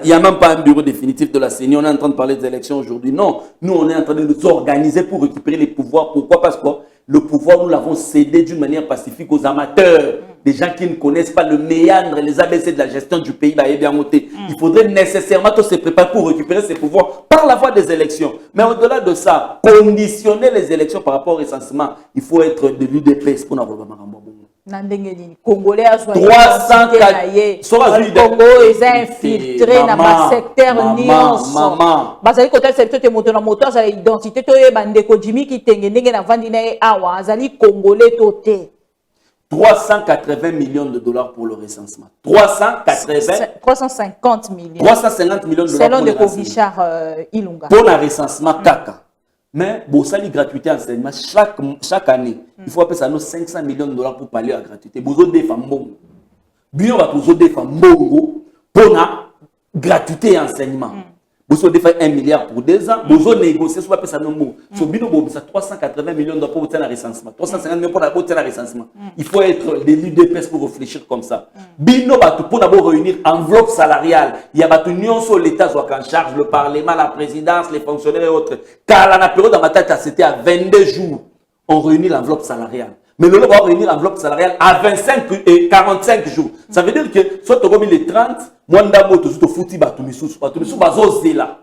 n'y a même pas un bureau définitif de la CENI. On est en train de parler des élections aujourd'hui. Non, nous on est en train de nous organiser pour récupérer les pouvoirs. Pourquoi? Parce que le pouvoir, nous l'avons cédé d'une manière pacifique aux amateurs, des gens qui ne connaissent pas le méandre, les ABC de la gestion du pays. Il faudrait nécessairement se préparer pour récupérer ces pouvoirs par la voie des élections. Mais au-delà de ça, conditionner les élections par rapport au recensement, il faut être de l'UDPS pour n'avoir pas Congolais a 304 Congo est infiltré dans ma secteur nyonso. Bazali côté secteur te moto na moto za identité to e bandeko Jimmy ki tenge ndenge na vandi na awa azali congolais toté. 380 millions de dollars pour le recensement. 350 millions. 350 millions de dollars selon pour le de Richard Ilunga. Pour le recensement kaka. Mais bon, ça, les gratuités enseignement, chaque année, il faut appeler ça 500 millions de dollars pour parler à gratuité. Vous avez des femmes bongo. Bien, on va vous des femmes bongo pour la gratuité enseignement. Vous avez fait 1 milliard pour 2 ans. Vous avez négocié, soit ça non mot. Sur Bino, ça 380 millions de dollars pour obtenir le recensement. 350 millions pour obtenir le recensement. Il faut être des l'UDPS pour réfléchir comme ça. Bino, pour d'abord réunir enveloppe salariale. Il y a une union sur l'État soit en charge, le Parlement, la présidence, les fonctionnaires et autres. Car la période dans ma tête, c'était à 22 jours. On réunit l'enveloppe salariale. Mais le va réunir l'enveloppe salariale à 25 et 45 jours. Ça veut dire que soit tu as les 30, moi, tu as foutu Batumisou, Bazozela.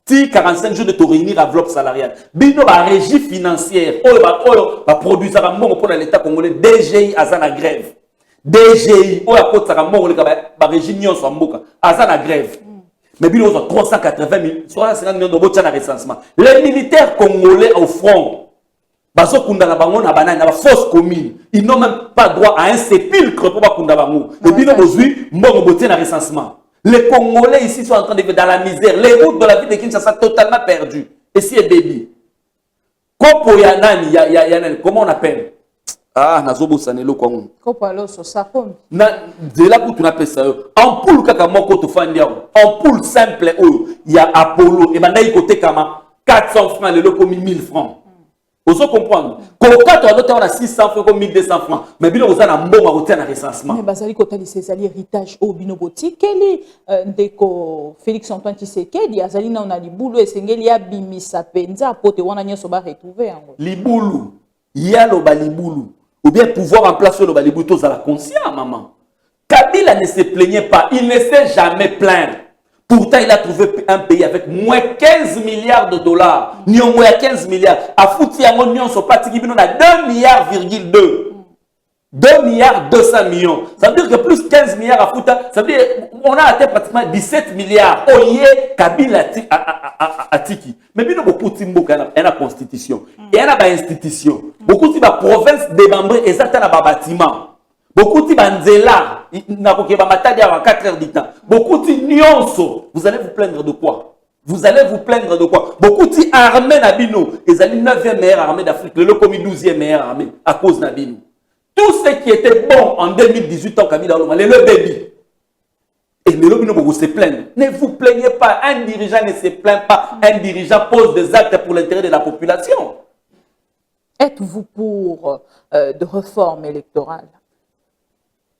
Si 45 jours de te réunir l'enveloppe salariale. Bino, la régie financière, va produire ça pour l'État congolais, DGI, Azana grève. DGI, la régie Nyon Samboka, Azana grève. Mais Bino, 380 000, 350 millions de dollars de recensement. Les militaires congolais au front, ils n'ont même pas droit à un sépulcre pour Bakundabango. Et puis, recensement. Les Congolais ici sont en train de vivre dans la misère. Les routes de la ville de Kinshasa sont totalement perdues. Et si est baby. Comment on appelle? Ah, Nazobo Sanelo Kongo. Kopalo Sosako. De là pour tu appelles ça. Ampoule Kakamoko to Fandia. Ampoule simple, il y a Apollo. Et maintenant, il côté Kama 400 francs, le loco 1000 francs. Vous comprenez? Quand on a 600 francs comme 1200 francs, mais bien on a un bon recensement. Mais basali kota li c'est héritage au binoboti keli ndeko Félix Antoine Tshisekedi azali na ona libulu esengeli ya bimisa penza pote wana nyoso ba retrouver yango. Libulu, ya lo ba libulu ou bien pouvoir en place lo ba libulu to za la conscient maman. Kabila ne se plaignait pas, il ne s'est jamais plaint. Pourtant, il a trouvé un pays avec moins 15 milliards de dollars. N'y a moins 15 milliards. À foutre, à mon union, son parti qui a 2 milliards, 2 milliards 200 millions. Ça veut dire que plus 15 milliards à foutre, ça veut dire qu'on a atteint pratiquement 17 milliards. Oye, Kabila à Tiki. Mais bien, beaucoup de Timbo, il y a une constitution. Il y a une institution. Beaucoup de provinces démembrées, exactement dans le bâtiment. Beaucoup de banzela, à 4 heures du temps. Beaucoup de nyonso, vous allez vous plaindre de quoi? Vous allez vous plaindre de quoi? Beaucoup de armées Nabino, ils allaient 9e meilleure armée d'Afrique, le commis 12e meilleure armée à cause Nabino. Tout ce qui était bon en 2018 en Kabila, le baby. Et le lobby vous se plaindre. Ne vous plaignez pas, un dirigeant ne se plaint pas, un dirigeant pose des actes pour l'intérêt de la population. Êtes-vous pour de réforme électorale?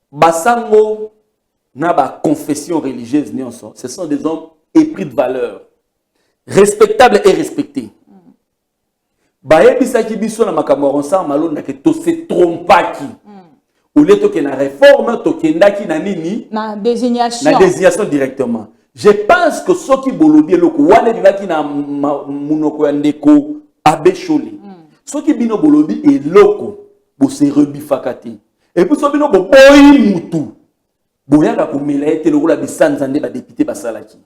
Basango n'a pas confession religieuse, ce sont des hommes épris de valeur, respectables et respectés. Baebisa qui biso na makamoro ensemble malona que to se trompaki. Au lieu de na réforme to kendaki na nini na désignation directement. Je pense que ceux qui bolobi loko wane bivaki na munoko ya ndeko abesholi. Ceux qui bino bolobi et loko bo se rebifakati. Et puis, si vous avez mutu, vous avez été le bisanza de député basalaki.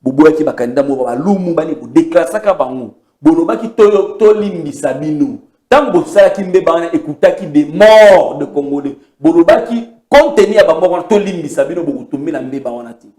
Vous avez été candidat à l'umu, vous déclassez à Bango. Vous avez été tolimbi sabino. Tant que vous avez écouté des morts de Congolais, vous avez été contenu à Bango, tolimbi sabino, vous avez été la mbeba wanati.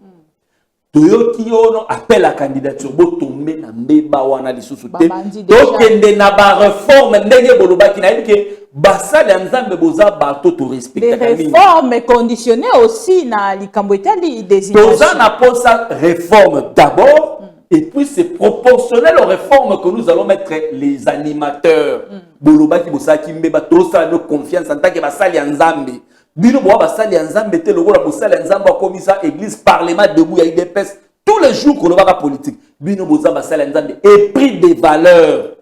toyoki ono appel à candidature bo tomber na mbeba wana lisusu te Babandi to déjà. kende na ba réforme ndenge bolobaki na yebike basali ya nzambe boza bato to Des respecte réformes conditionnées aussi na likambo etali désignation. toza na posa réforme d'abord et puis c'est proportionnel aux réformes que nous allons mettre les animateurs bolobaki bosaki mbeba tosala no confiance en tant que basali ya nzambe bino bo basali ya nzambe te lokola bosali ya nzambe akomisa église parlement debout ya IDPS tous les jours que lobaka politique bino boza basali ya nzambe épris des valeurs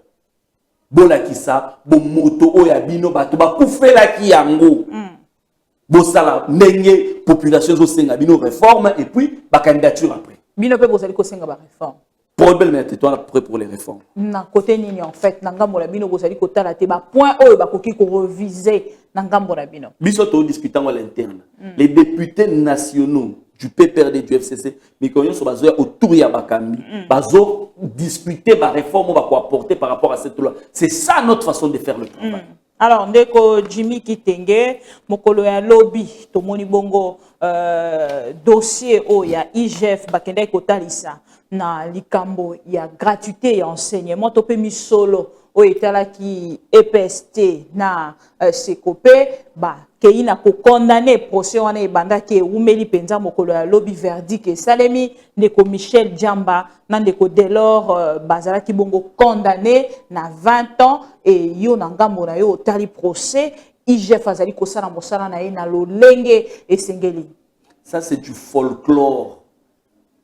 bolakisa bomoto oyo ya bino bato bakufelaki yango bosala ndenge population ezosenga bino réforme et puis bacandidature après Bino pe bozali kosenga ba réforme. problème ya tetwana prêt pour les réformes Na côté nini en fait na ngambo na bino bozali kotala te ba point oyo bakoki ko reviser na ngambo na bino. biso to discutant à l'interne les députés nationaux du PPRD du FCC mikonyo so bazoya autour ya bakambi bazo discuter ba réforme ba ko apporter par rapport à cette loi c'est ça notre façon de faire le travail. Alors ndeko Jimmy Kitenge mokolo ya lobby tomoni bongo dossier o ya IGF bakende kotalisa na likambo ya gratuité ya enseignement to pe misolo o etalaki EPST na Sekopé ba keina ko condamner procès wana ebandaki eumeli penza mokolo ya lobby verdict esalemi ndeko Michel Djamba na ndeko Delors bazalaki bongo condamné na 20 ans et yo na ngambo na yo tali procès IGF azali kosala mosala na ye na lolenge esengeli. Ça c'est du folklore.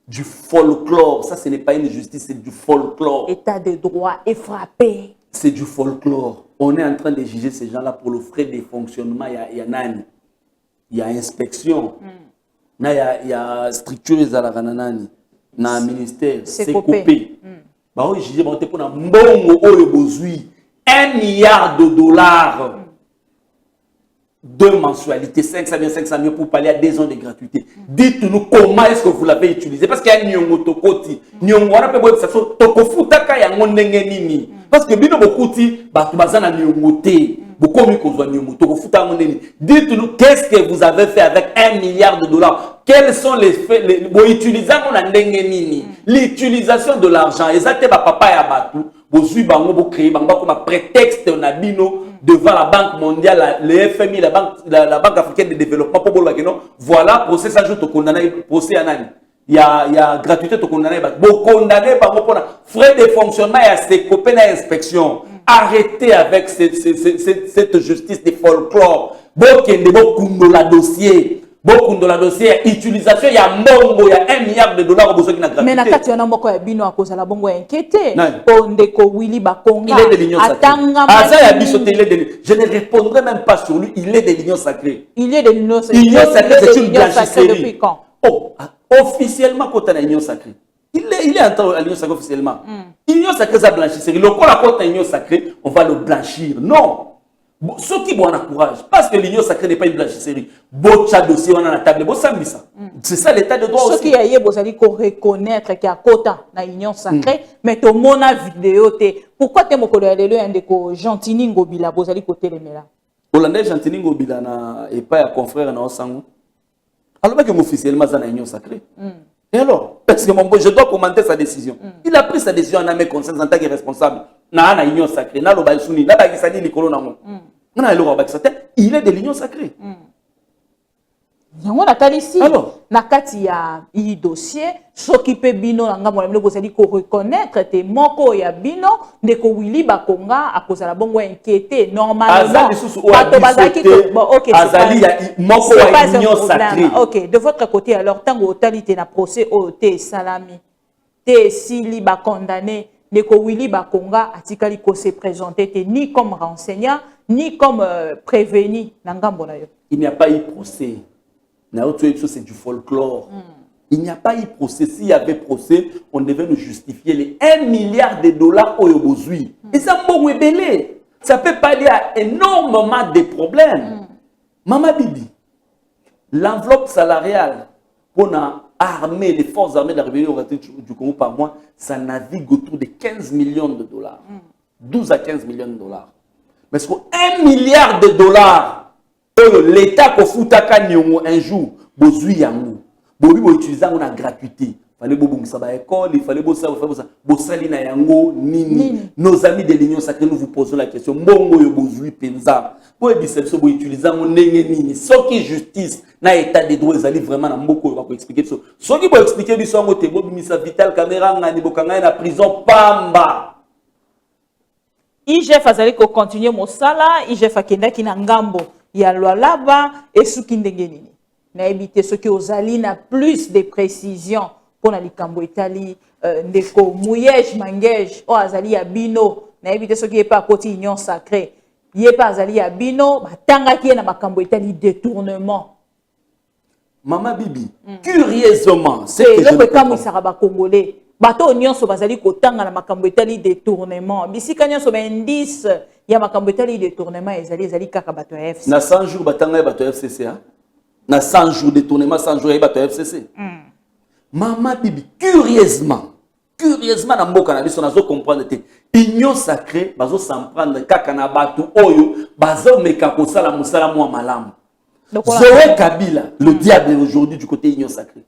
Du folklore, ça ce n'est pas une justice, c'est du folklore. État de droit est frappé. C'est du folklore. On est en train de juger ces gens-là pour le frais de fonctionnement. Il y a nani. Il y a inspection. Il y a structure nani. Na ministère. C'est coupé. Bah oui, juger bon pour na mbongo oyo bozui 1 milliard de dollars. 2 mensualités, 500 000 pour parler à 2 ans de gratuité. Dites-nous comment est-ce que vous l'avez utilisé. Parce qu'il y a Nyongo Tokoti. Nyongo, on a pu voir ça. Tokofutaka ya ngondenge nini. Parce que bino bokuti, bah, tu bazana Nyongo te. Beaucoup mieux qu'on soit Nyongo. Tokofuta ngondenge. Dites-nous qu'est-ce que vous avez fait avec 1 milliard de dollars. Quels sont les faits, l'utilisation de l'argent. Exactement, papa ya batu. Bozui bango bo créer bango comme un prétexte na bino devant la Banque mondiale, le FMI, la Banque africaine de développement pour bolba non. Voilà procès ça joue to condamner procès anani. Il y a gratuité to condamner bo condamner bango pour frais de fonctionnement et à ses copains d'inspection. Arrêtez avec cette justice de folklore. Bo kende bo kundola dossier. Beaucoup de la dossier utilisation il y a mbongo il y a 1 milliard de dollars au besoin de la gratuité. Mais na kati wana moko ya bino akoza la bongo inquiété. Ondeko Willy Bakonga. Il est de l'union sacrée. Je ne répondrai même pas sur lui, il est de l'union sacrée. Il est de l'union sacrée. L'union sacrée c'est une blanchisserie. Depuis quand? Oh, officiellement quand on a l'union sacrée. Il est entré à l'union sacrée officiellement. L'union sacrée c'est blanchisserie. Le corps quand on a l'union sacrée, on va le blanchir. Non. Ceux qui ont courage, parce que l'union sacrée n'est pas une blanchisserie. Bocha dossier on a la table, c'est ça l'état de droit aussi. Ceux qui aillent bozali ko reconnaître qu'il y a quota na union sacrée, mais to mona vidéo te. Pourquoi te mokolo ya lelo ndeko Gentini Ngobila bozali ko telemela? Hollandais Gentini Ngobila na et pas ya confrère na Osango. Alors que officiellement ça na union sacrée. Et alors, parce que je dois commenter sa décision. Il a pris sa décision en âme conscience en tant que responsable. Na union sacrée, na lo baisuni, na ba kisani likolo na mo. Il est de l'union sacrée. Yango natalisi na kati ya i dossier soki pe bino na ngambo na bino bozali ko reconnaître te moko ya bino ndeko Willy Bakonga akozala bongo inquiété normalement bato bazaki bon OK azali ya moko ya union sacrée. OK, de votre côté alors tango talité na procès OT salami te sili ba condamné ndeko Willy Bakonga atikali ko se présenter te ni comme renseignant ni comme prévenu na ngambo na yo. Il n'y a pas eu procès. C'est du folklore. Il n'y a pas eu procès. S'il y avait procès, on devait nous justifier les 1 milliard de dollars au Yobozui. Et ça m'a ébellé. Ça peut pas dire énormément de problèmes. Maman Bibi, l'enveloppe salariale pour armer les forces armées de la République du Congo par mois, ça navigue autour de 15 millions de dollars. 12 à 15 millions de dollars. Mais c'est 1 milliard de dollars. L'État ko futaka nyongo un jour bozui yango bobi bo utiliser on a gratuité fallait bobungisa ba école, il fallait bossa bossali na yango nini. Nos amis de l'Union sacrée, nous vous posons la question mbongo yo bozui penza pour bisebiso bo utiliser mon ndenge nini soki justice na état de droit ezali vraiment na mboko yo ko expliquer biso soki bo expliquer biso ngo te bobimisa Vital Caméra ngani bokanga na prison pamba. IGF azali ko continuer mosala, IGF akendaki na ngambo ya Lualaba et suki ndenge nini na ebité soki ozali na plus de précision pour na likambo etali ndeko Muyej Mangej o azali ya bino na ebité soki epa koti union sacrée yepa azali ya bino batangaki na makambo etali détournement. Maman Bibi, curieusement, c'est que je ne comprends pas congolais. Bato nyonso bazali kotanga na makambo etali détournement. Bisika nyonso ba indice ya makambo etali détournement ezali kaka bato ya FCC. Na 100 jours batanga bato ya FCC hein? Na 100 jours détournement 100 jours ya bato ya FCC. Maman Bibi, curieusement na mboka na biso nazo comprendre te union sacrée bazo s'en prendre kaka na bato oyo bazo meka kosala musala mwa malamu. Zoé Kabila, le diable aujourd'hui du côté union sacrée.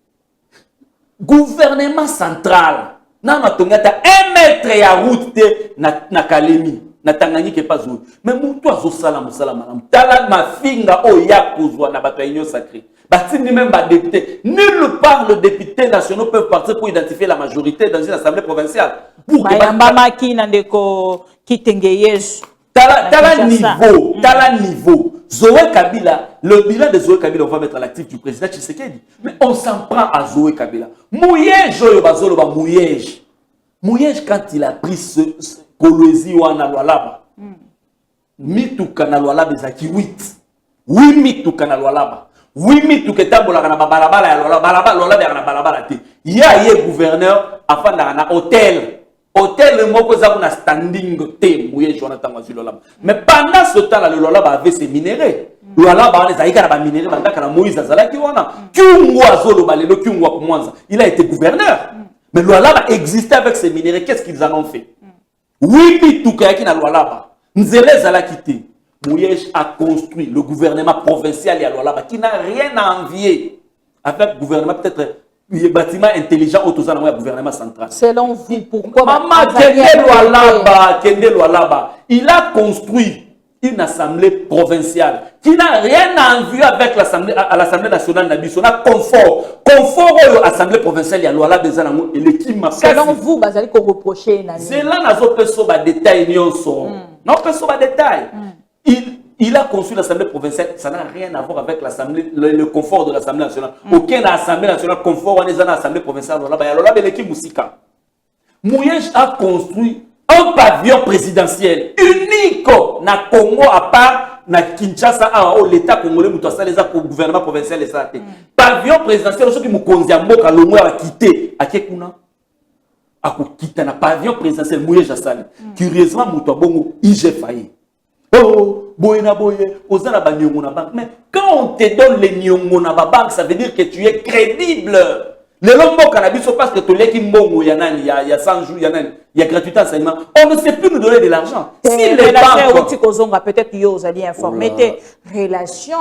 Gouvernement central, na matongata 1 mètre ya route te na Kalemi, na Tanganyika pas où. Mais mutu azosala musala malamu. Tala mafinga oya kozwa na bato union sacrée. Batini même ba député, nulle part le député national peut partir pour identifier la majorité dans une assemblée provinciale. Pour que maki na ndeko Kitengeyej. Tala niveau. Zoé Kabila, le bilan de Zoé Kabila, on va mettre à l'actif du président Tshisekedi. Mais on s'en prend à Zoé Kabila. Mouyej, Mouyej, quand il a pris ce Kolwezi ou Analwalaba, Mituka Nalwalaba, Zaki 8. Oui, Mituka Nalwalaba. Oui, Mituka Tambola, Balabala, Balabala, il y a un gouverneur, afin d'un hôtel. Hôtel le mot que na standing te mouye Jonathan Mazulolaba. Mais pendant ce temps-là, le Lolaba avait ses minéraux. Le Lolaba les aïka ba minéraux bandaka na Moïse Azalaki wana. Kyungu azolo balelo kyungu wa kumwanza. Il a été gouverneur. Mais le Lolaba existait avec ses minéraux. Qu'est-ce qu'ils en ont fait? Oui, bituka yaki na Lolaba. Nzele Zalaki te. Mouyej a construit le gouvernement provincial à Lolaba qui n'a rien à envier avec le gouvernement peut-être les bâtiments intelligents autour de gouvernement central. Selon vous, pourquoi Maman Kende Lualaba, il a construit une assemblée provinciale qui n'a rien à envier avec l'Assemblée nationale Nabiso. On a confort à l'Assemblée provinciale, il y a Lualaba et l'équipe. Selon vous, vous allez reprocher. C'est là que nous avons des détails. Non, des détails. Il a construit l'Assemblée provinciale, ça n'a rien à voir avec l'Assemblée, le confort de l'Assemblée nationale. Aucun Assemblée nationale confort, on est dans l'Assemblée provinciale. Il y a l'équipe Moussika. Mouyej a construit un pavillon présidentiel unique na Congo à part na Kinshasa, l'État congolais, le gouvernement provincial. Pavillon présidentiel, ceux qui m'ont conduit à Moka, le a quitté. À Kekuna a quitté un pavillon présidentiel. Mouyej a sali. Curieusement, Moutou Bongo, IGF failli. Oh, boyena boye, ozana ba nyongo na banque. Mais quand on te donne les nyongo na ba banque, ça veut dire que tu es crédible. Le lombo cannabis, parce que tu l'es qui mbongo, il y a 100 jours, il y a gratuité enseignement. On ne sait plus nous donner de l'argent. Si les banques. Peut-être que vous allez informer tes relations.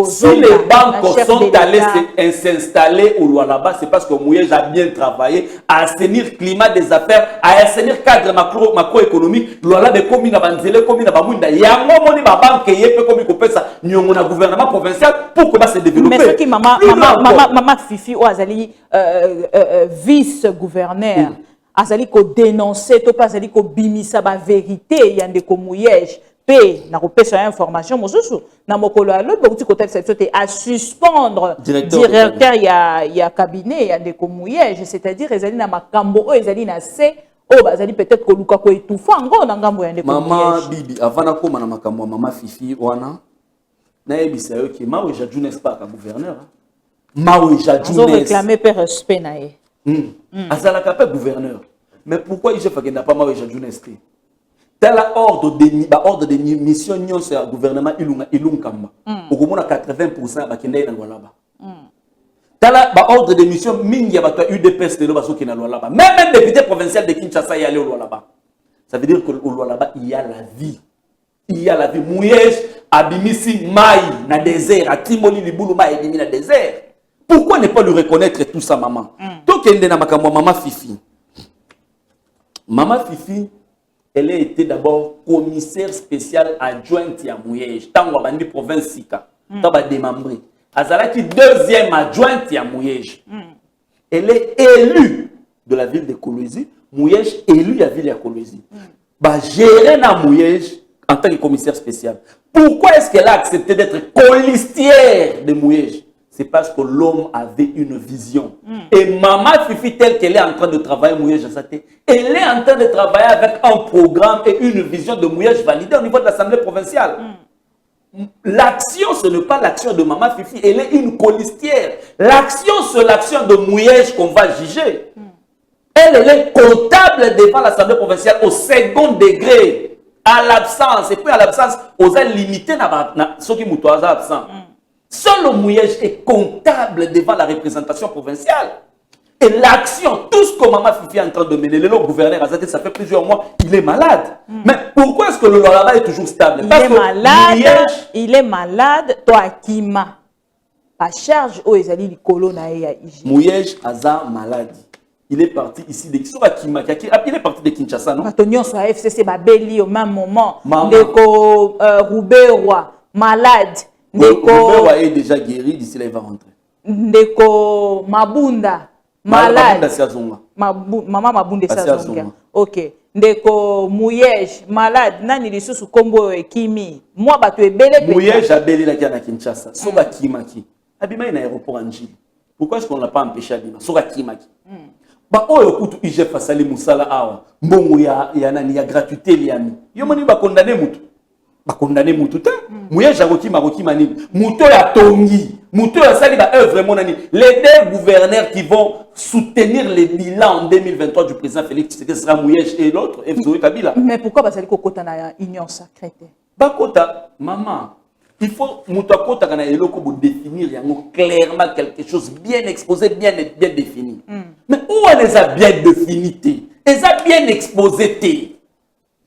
Si les banques sont allées s'installer au Lualaba, c'est parce que Mouyej a bien travaillé à assainir le climat des affaires, à assainir le cadre macroéconomique. Lualaba est comme une banzele, comme une bamunda. Il y a un moment où les banques qui est comme un gouvernement provincial pour comment se développer. Mais ce qui maman Fifi ou Azali vice-gouverneur Azali ko dénoncer to pas Azali ko bimisa ba vérité yande ko Mouyej pe na ko pesa information mosusu na mokolo alo beaucoup côté cette à suspendre directeur ya cabinet yande ko Mouyej c'est-à-dire Azali na makambo o Azali na C o bazali peut-être ko luka ko etufa ngo na ngambo yande ko Mouyej. Maman Bibi avant na ko na makambo maman Fifi wana na ebisa yo ki ma oja n'est pas gouverneur. Maouija Ils ont réclamé per respect nae. Azalaka pas gouverneur. Mais pourquoi il n'a pas Maouija Djounesti? Tel ordre de mission sur le gouvernement Ilungamba. Au moins 80% bakende na Lualaba. Tel ordre de mission mingi ba UDPS de Lobaso qui na Lualaba. Même député provincial de Kinshasa y aller au Lualaba. Ça veut dire que au Lualaba il y a la vie. Il y a la vie. Mouyej abimisi mai na désert, a Timoli libulu mai abimi na désert. Pourquoi ne pas lui reconnaître tout ça, maman? Donc, il y a maman Fifi. Maman Fifi, elle a été d'abord commissaire spécial adjointe à Mouyej. Tant qu'on a dit province Sika, tant qu'on a démembré. Azalaki deuxième adjointe à Mouyej. Elle est élue de la ville de Kolwezi. Mouyej élue de la ville de Kolwezi. Bah, gérer na Mouyej en tant que commissaire spécial. Pourquoi est-ce qu'elle a accepté d'être colistière de Mouyej? C'est parce que l'homme avait une vision. Et Maman Fifi, telle qu'elle est en train de travailler Mouyej à sa tête, elle est en train de travailler avec un programme et une vision de Mouyej validée au niveau de l'Assemblée provinciale. L'action, ce n'est pas l'action de Maman Fifi, elle est une colistière. L'action, c'est l'action de Mouyej qu'on va juger. Elle est comptable devant l'Assemblée provinciale au second degré, à l'absence. Et puis à l'absence, on a limité ceux qui sont absents. Seul le Mouyej est comptable devant la représentation provinciale. Et l'action, tout ce que Maman Fifi est en train de mener, le gouverneur Azate, ça fait plusieurs mois, il est malade. Mais pourquoi est-ce que le Loraba est toujours stable? Il est malade, toi Akima. Pas charge au Ezali Likolo na ya Iji. Mouyej Aza malade. Il est parti ici de Akima. Il est parti de Kinshasa, non? Batonyon sur FCC Babeli au même moment. Ndeko Rouberois, malade. Ndeko est déjà guéri, d'ici là il va rentrer. Ndeko Mabunda, malade. Maman Mabunda Sazonga. Ok. Ndeko Mouyej, malade. Nani lisusu kombo Kimi. Moi bato ebele. Mouyej a belé la kiana Kinshasa. Soba Kimaki. Abima ina aéroport en Jili. Pourquoi est-ce qu'on l'a pas empêché Abima? Soba Kimaki. Ba oyo kutu ije fasali musala awa. Mbongo ya nani ya gratuité liami. Yo moni ba condamner mutu. Ba condamner mutu te. Mouyej akoki mani. Muto ya tongi. Muto ya sali ba œuvre mon nani. Les deux gouverneurs qui vont soutenir le bilan en 2023 du président Félix Tshisekedi sera Mouyej et l'autre Zoé Kabila. Mais pourquoi ba sali kokota na union sacrée? Ba kota maman. Il faut mutakota kana eloko pour définir clairement quelque chose bien exposé, bien défini. Mais où on les a bien défini? Ils ont bien exposé.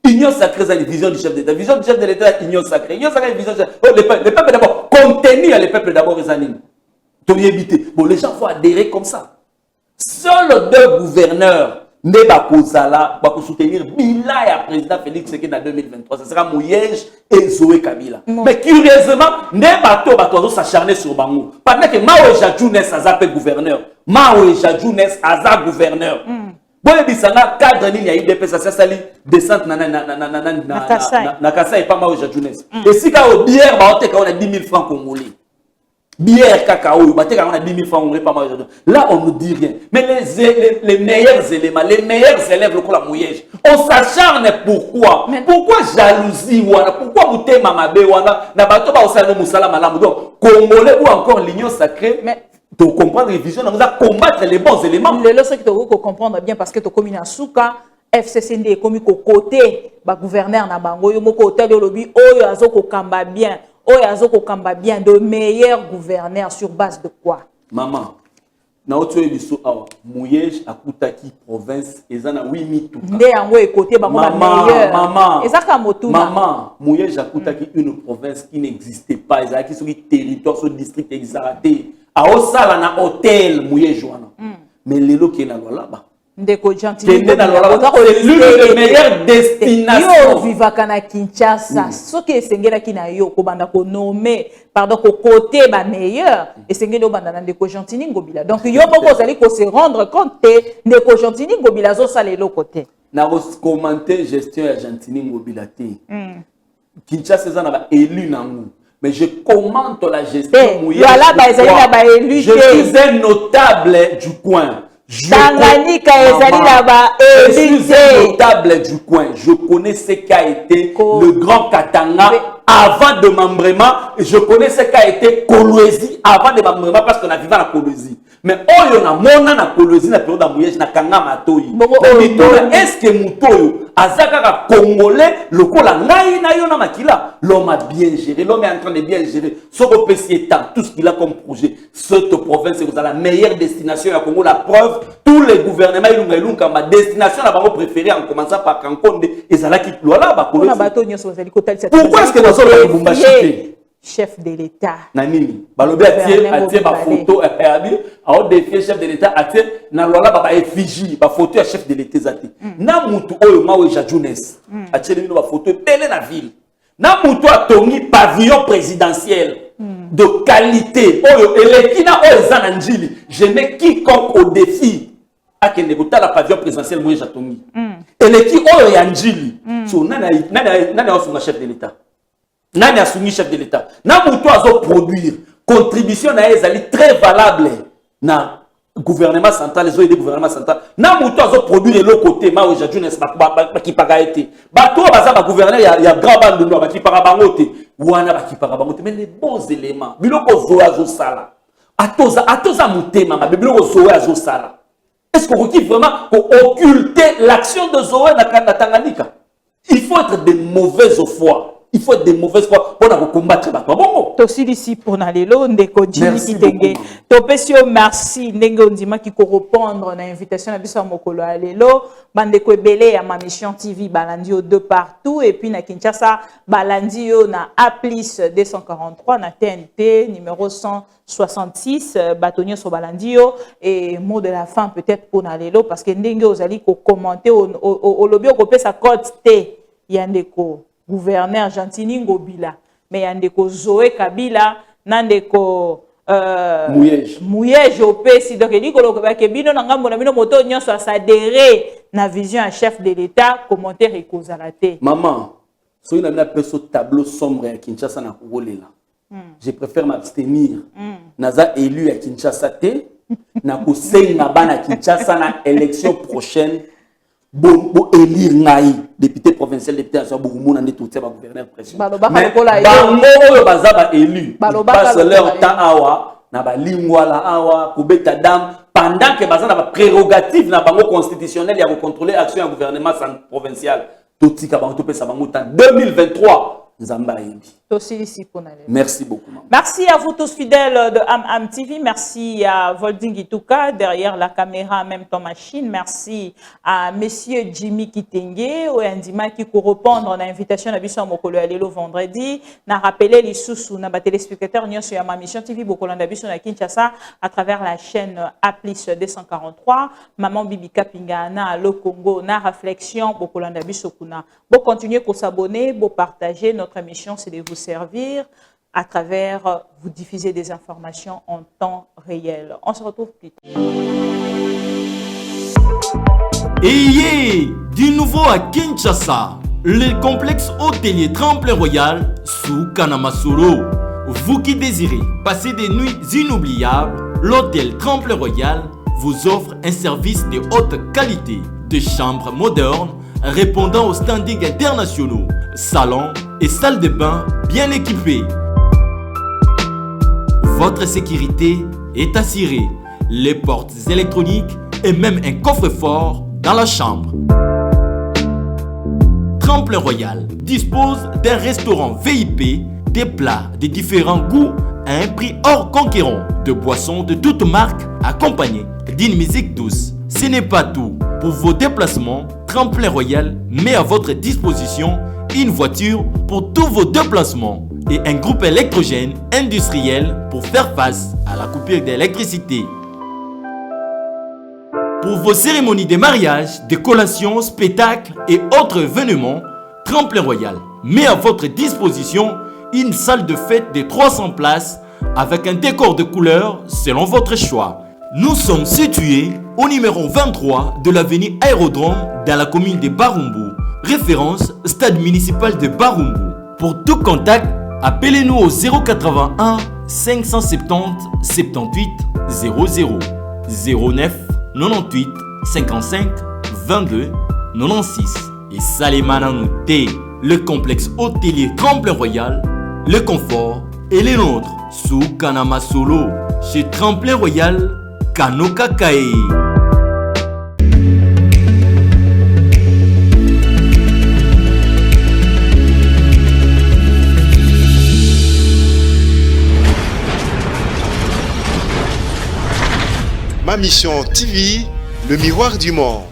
Union sacrée, c'est la vision du chef d'État. Vision du chef de l'État, union sacrée. Union sacrée, vision du chef d'État. Le peuple d'abord. Contenir les peuples d'abord, les animes. Bon, les gens vont adhérer comme ça. Seuls deux gouverneurs ne va soutenir Bila et le président Félix Tshisekedi en 2023. Ce sera Mouyej et Zoé Kabila. Mais curieusement, ne va s'acharner sur Bango. Pendant que Mao Jadjounes a gouverneur. Mao Jadjounes a gouverneur. Bon, il y a cadre ni ya IDP ça sali descente na Kasai et pas Mao Jadjounes. Et si ka au bière ba on a 10 000 francs congolais. Bière cacao, ba on a 10 000 francs congolais pas Mao Jadjounes. Là on ne dit rien. Mais les meilleurs éléments, les meilleurs élèves le la Mouyej. On s'acharne pourquoi? Pourquoi jalousie wana? Pourquoi mutema mabe wana? Na bato ba osala no musala malamu. Donc congolais ou encore l'union sacrée. Pour comprendre les visions, on va combattre les bons éléments. Le leçon que tu dois comprendre bien parce que tu as commis un souka, FCCND est commis au côté, le gouverneur na bango, yo moko côté de lobby, oyo azoko kamba bien, de meilleurs gouverneurs sur base de quoi? Maman, na oto biso awa, Mouyej akutaki province ezana 8 tuka. Nde yango e côté bango na meilleur. Maman, ezaka motuna. Maman, Mouyej akutaki une province qui n'existait pas, ezaki sur territoire, sur district exaraté. A osala na hôtel Mouyej wana. Mais lelo qui est na là-bas. Ndeko gentil. C'est l'une des meilleures destinations. Yo vivaka na Kinshasa. Ce qui est sengela ki na yo ko banda ko nommer pardon ko côté ba meilleur et sengela banda na Ndeko Gentini Ngobila. Donc yo boko zali ko se rendre compte Ndeko Gentini Ngobila zo sala lo côté. Na commenter gestion ya Gentini Ngobila te. Kinshasa za na ba élu nangu. Mais je commente la gestion Mouyej. Je suis un notable du coin. Je suis un notable du coin. Je connais ce qu'a été le Grand Katanga avant de membrement. Je connais ce qu'a été Kolwezi avant de membrement parce qu'on a vécu à Kolwezi. Mais oyo na mona na Kolwezi na période Mouyej na kanga matoyi. Est-ce que mutoyo azaka congolais lokola ngai na yo na makila? L'homme a bien géré, l'homme est en train de bien gérer. Soko pesi tout ce qu'il a comme projet. Cette province c'est la meilleure destination à Congo. La preuve, tous les gouvernements ils ont ma destination la bango préférée en commençant par Kankonde et Zalaki Loala ba Kolwezi. Pourquoi est-ce que nous sommes là Lubumbashi? chef de l'État. Nanini. Balobi atie ba photo abi, a défier chef de l'État atie na lola ba effigie, ba photo ya chef de l'État zati. Na mutu oyo mawe Jadounes. Atie le ba photo belé na ville. Na mutu atongi pavillon présidentiel de qualité. Oyo elekina oyo za njili. Je mets quiconque au défi à kende kota la pavillon présidentiel moye Jatongi. Eleki oyo ya njili. So nana osunga chef de l'État. Nani a soumis chef de l'État. Na mutu azo produire contribution na ezali très valable na gouvernement central, les autres gouvernement central. Na mutu azo produire le côté ma aujourd'hui n'est qui paga été. Ba to baza ba gouverneur ya grand bande no ba ki paga bangote. Wana ba ki paga bangote mais les bons éléments. Biloko zo azo sala. Atoza mutema ma biloko zo azo sala. Est-ce qu'on veut vraiment occulter l'action de Zoé na Tanganyika? Il faut être de mauvaise foi. Il faut être de mauvaise foi pour combattre les bongo. Tosi ici pour Nalelo, Ndeko Jimmy Kitenge. Topesio merci, Ndenge Ondima qui peut répondre à l'invitation à Bissau Mokolo Alelo. Bandeko Ebele à ma mission TV Balandio de partout. Et puis na Kinshasa, Balandio na Applis 243, na TNT numéro 166, Batonio sur Balandio. Et mot de la fin peut-être pour Nalelo, parce que Ndenge Ozali ko commenter au lobby au copé sa code T. Yandeko. Gouverneur Gentini Ngobila, mais yandeko Zoé Kabila, nandeko Mouyej opesi donc il dit que bino na ngambo na bino moto nyonso s'adhérer na vision à chef de l'État commentaire et causalité. Maman, so ina na peso tableau sombre à Kinshasa na kolela. Je préfère m'abstenir. Naza élu à Kinshasa té na ko na bana Kinshasa na élection prochaine. Bon élire ngai député provincial député national beaucoup monde tout ça gouverneur pression mais bango baza ba élu passe leur temps awa na ba lingwala awa kubeta dam pendant que baza na ba prérogative na bango constitutionnel ya contrôler action du gouvernement provincial tout tika bango to pesa bango temps 2023 Nzamba yebi. Merci beaucoup. Maman. Merci à vous tous fidèles de Am TV. Merci à Volding Ituka derrière la caméra, même ton machine. Merci à Monsieur Jimmy Kitenge ou Andima qui peut répondre à l'invitation à Bissau Mokolo Alelo vendredi. N'a rappelé les sous na ba téléspectateurs nyo sur ma mission TV Bokolanda Bissau na Kinshasa à travers la chaîne Applis 243. Maman Bibi Kapinga na le Congo na réflexion Bokolanda Bissau kuna. Bon continuer pour s'abonner, bon partager. Notre émission, c'est de vous servir à travers vous diffuser des informations en temps réel. On se retrouve plus tard. Et du nouveau à Kinshasa, le complexe hôtelier Tremplin Royal sous Kanamasolo. Vous qui désirez passer des nuits inoubliables, l'hôtel Tremplin Royal vous offre un service de haute qualité, de chambres modernes répondant aux standings internationaux, salons et salles de bain bien équipées. Votre sécurité est assurée, les portes électroniques et même un coffre-fort dans la chambre. Tremplin Royal dispose d'un restaurant VIP, des plats de différents goûts à un prix hors conquérant, de boissons de toutes marques accompagnées d'une musique douce. Ce n'est pas tout. Pour vos déplacements, Tremplin Royal met à votre disposition une voiture pour tous vos déplacements et un groupe électrogène industriel pour faire face à la coupure d'électricité. Pour vos cérémonies de mariage, de collations, spectacles et autres événements, Tremplin Royal met à votre disposition une salle de fête de 300 places avec un décor de couleurs selon votre choix. Nous sommes situés au numéro 23 de l'avenue Aérodrome dans la commune de Barumbu, référence stade municipal de Barumbu. Pour tout contact, appelez-nous au 081 570 78 00 09 98 55 22 96 et Salemananoute, le complexe hôtelier Tremplin Royal, le confort et les nôtres sous Kanamasolo chez Tremplin Royal Kanoka Kae. Ma mission TV, le miroir du monde.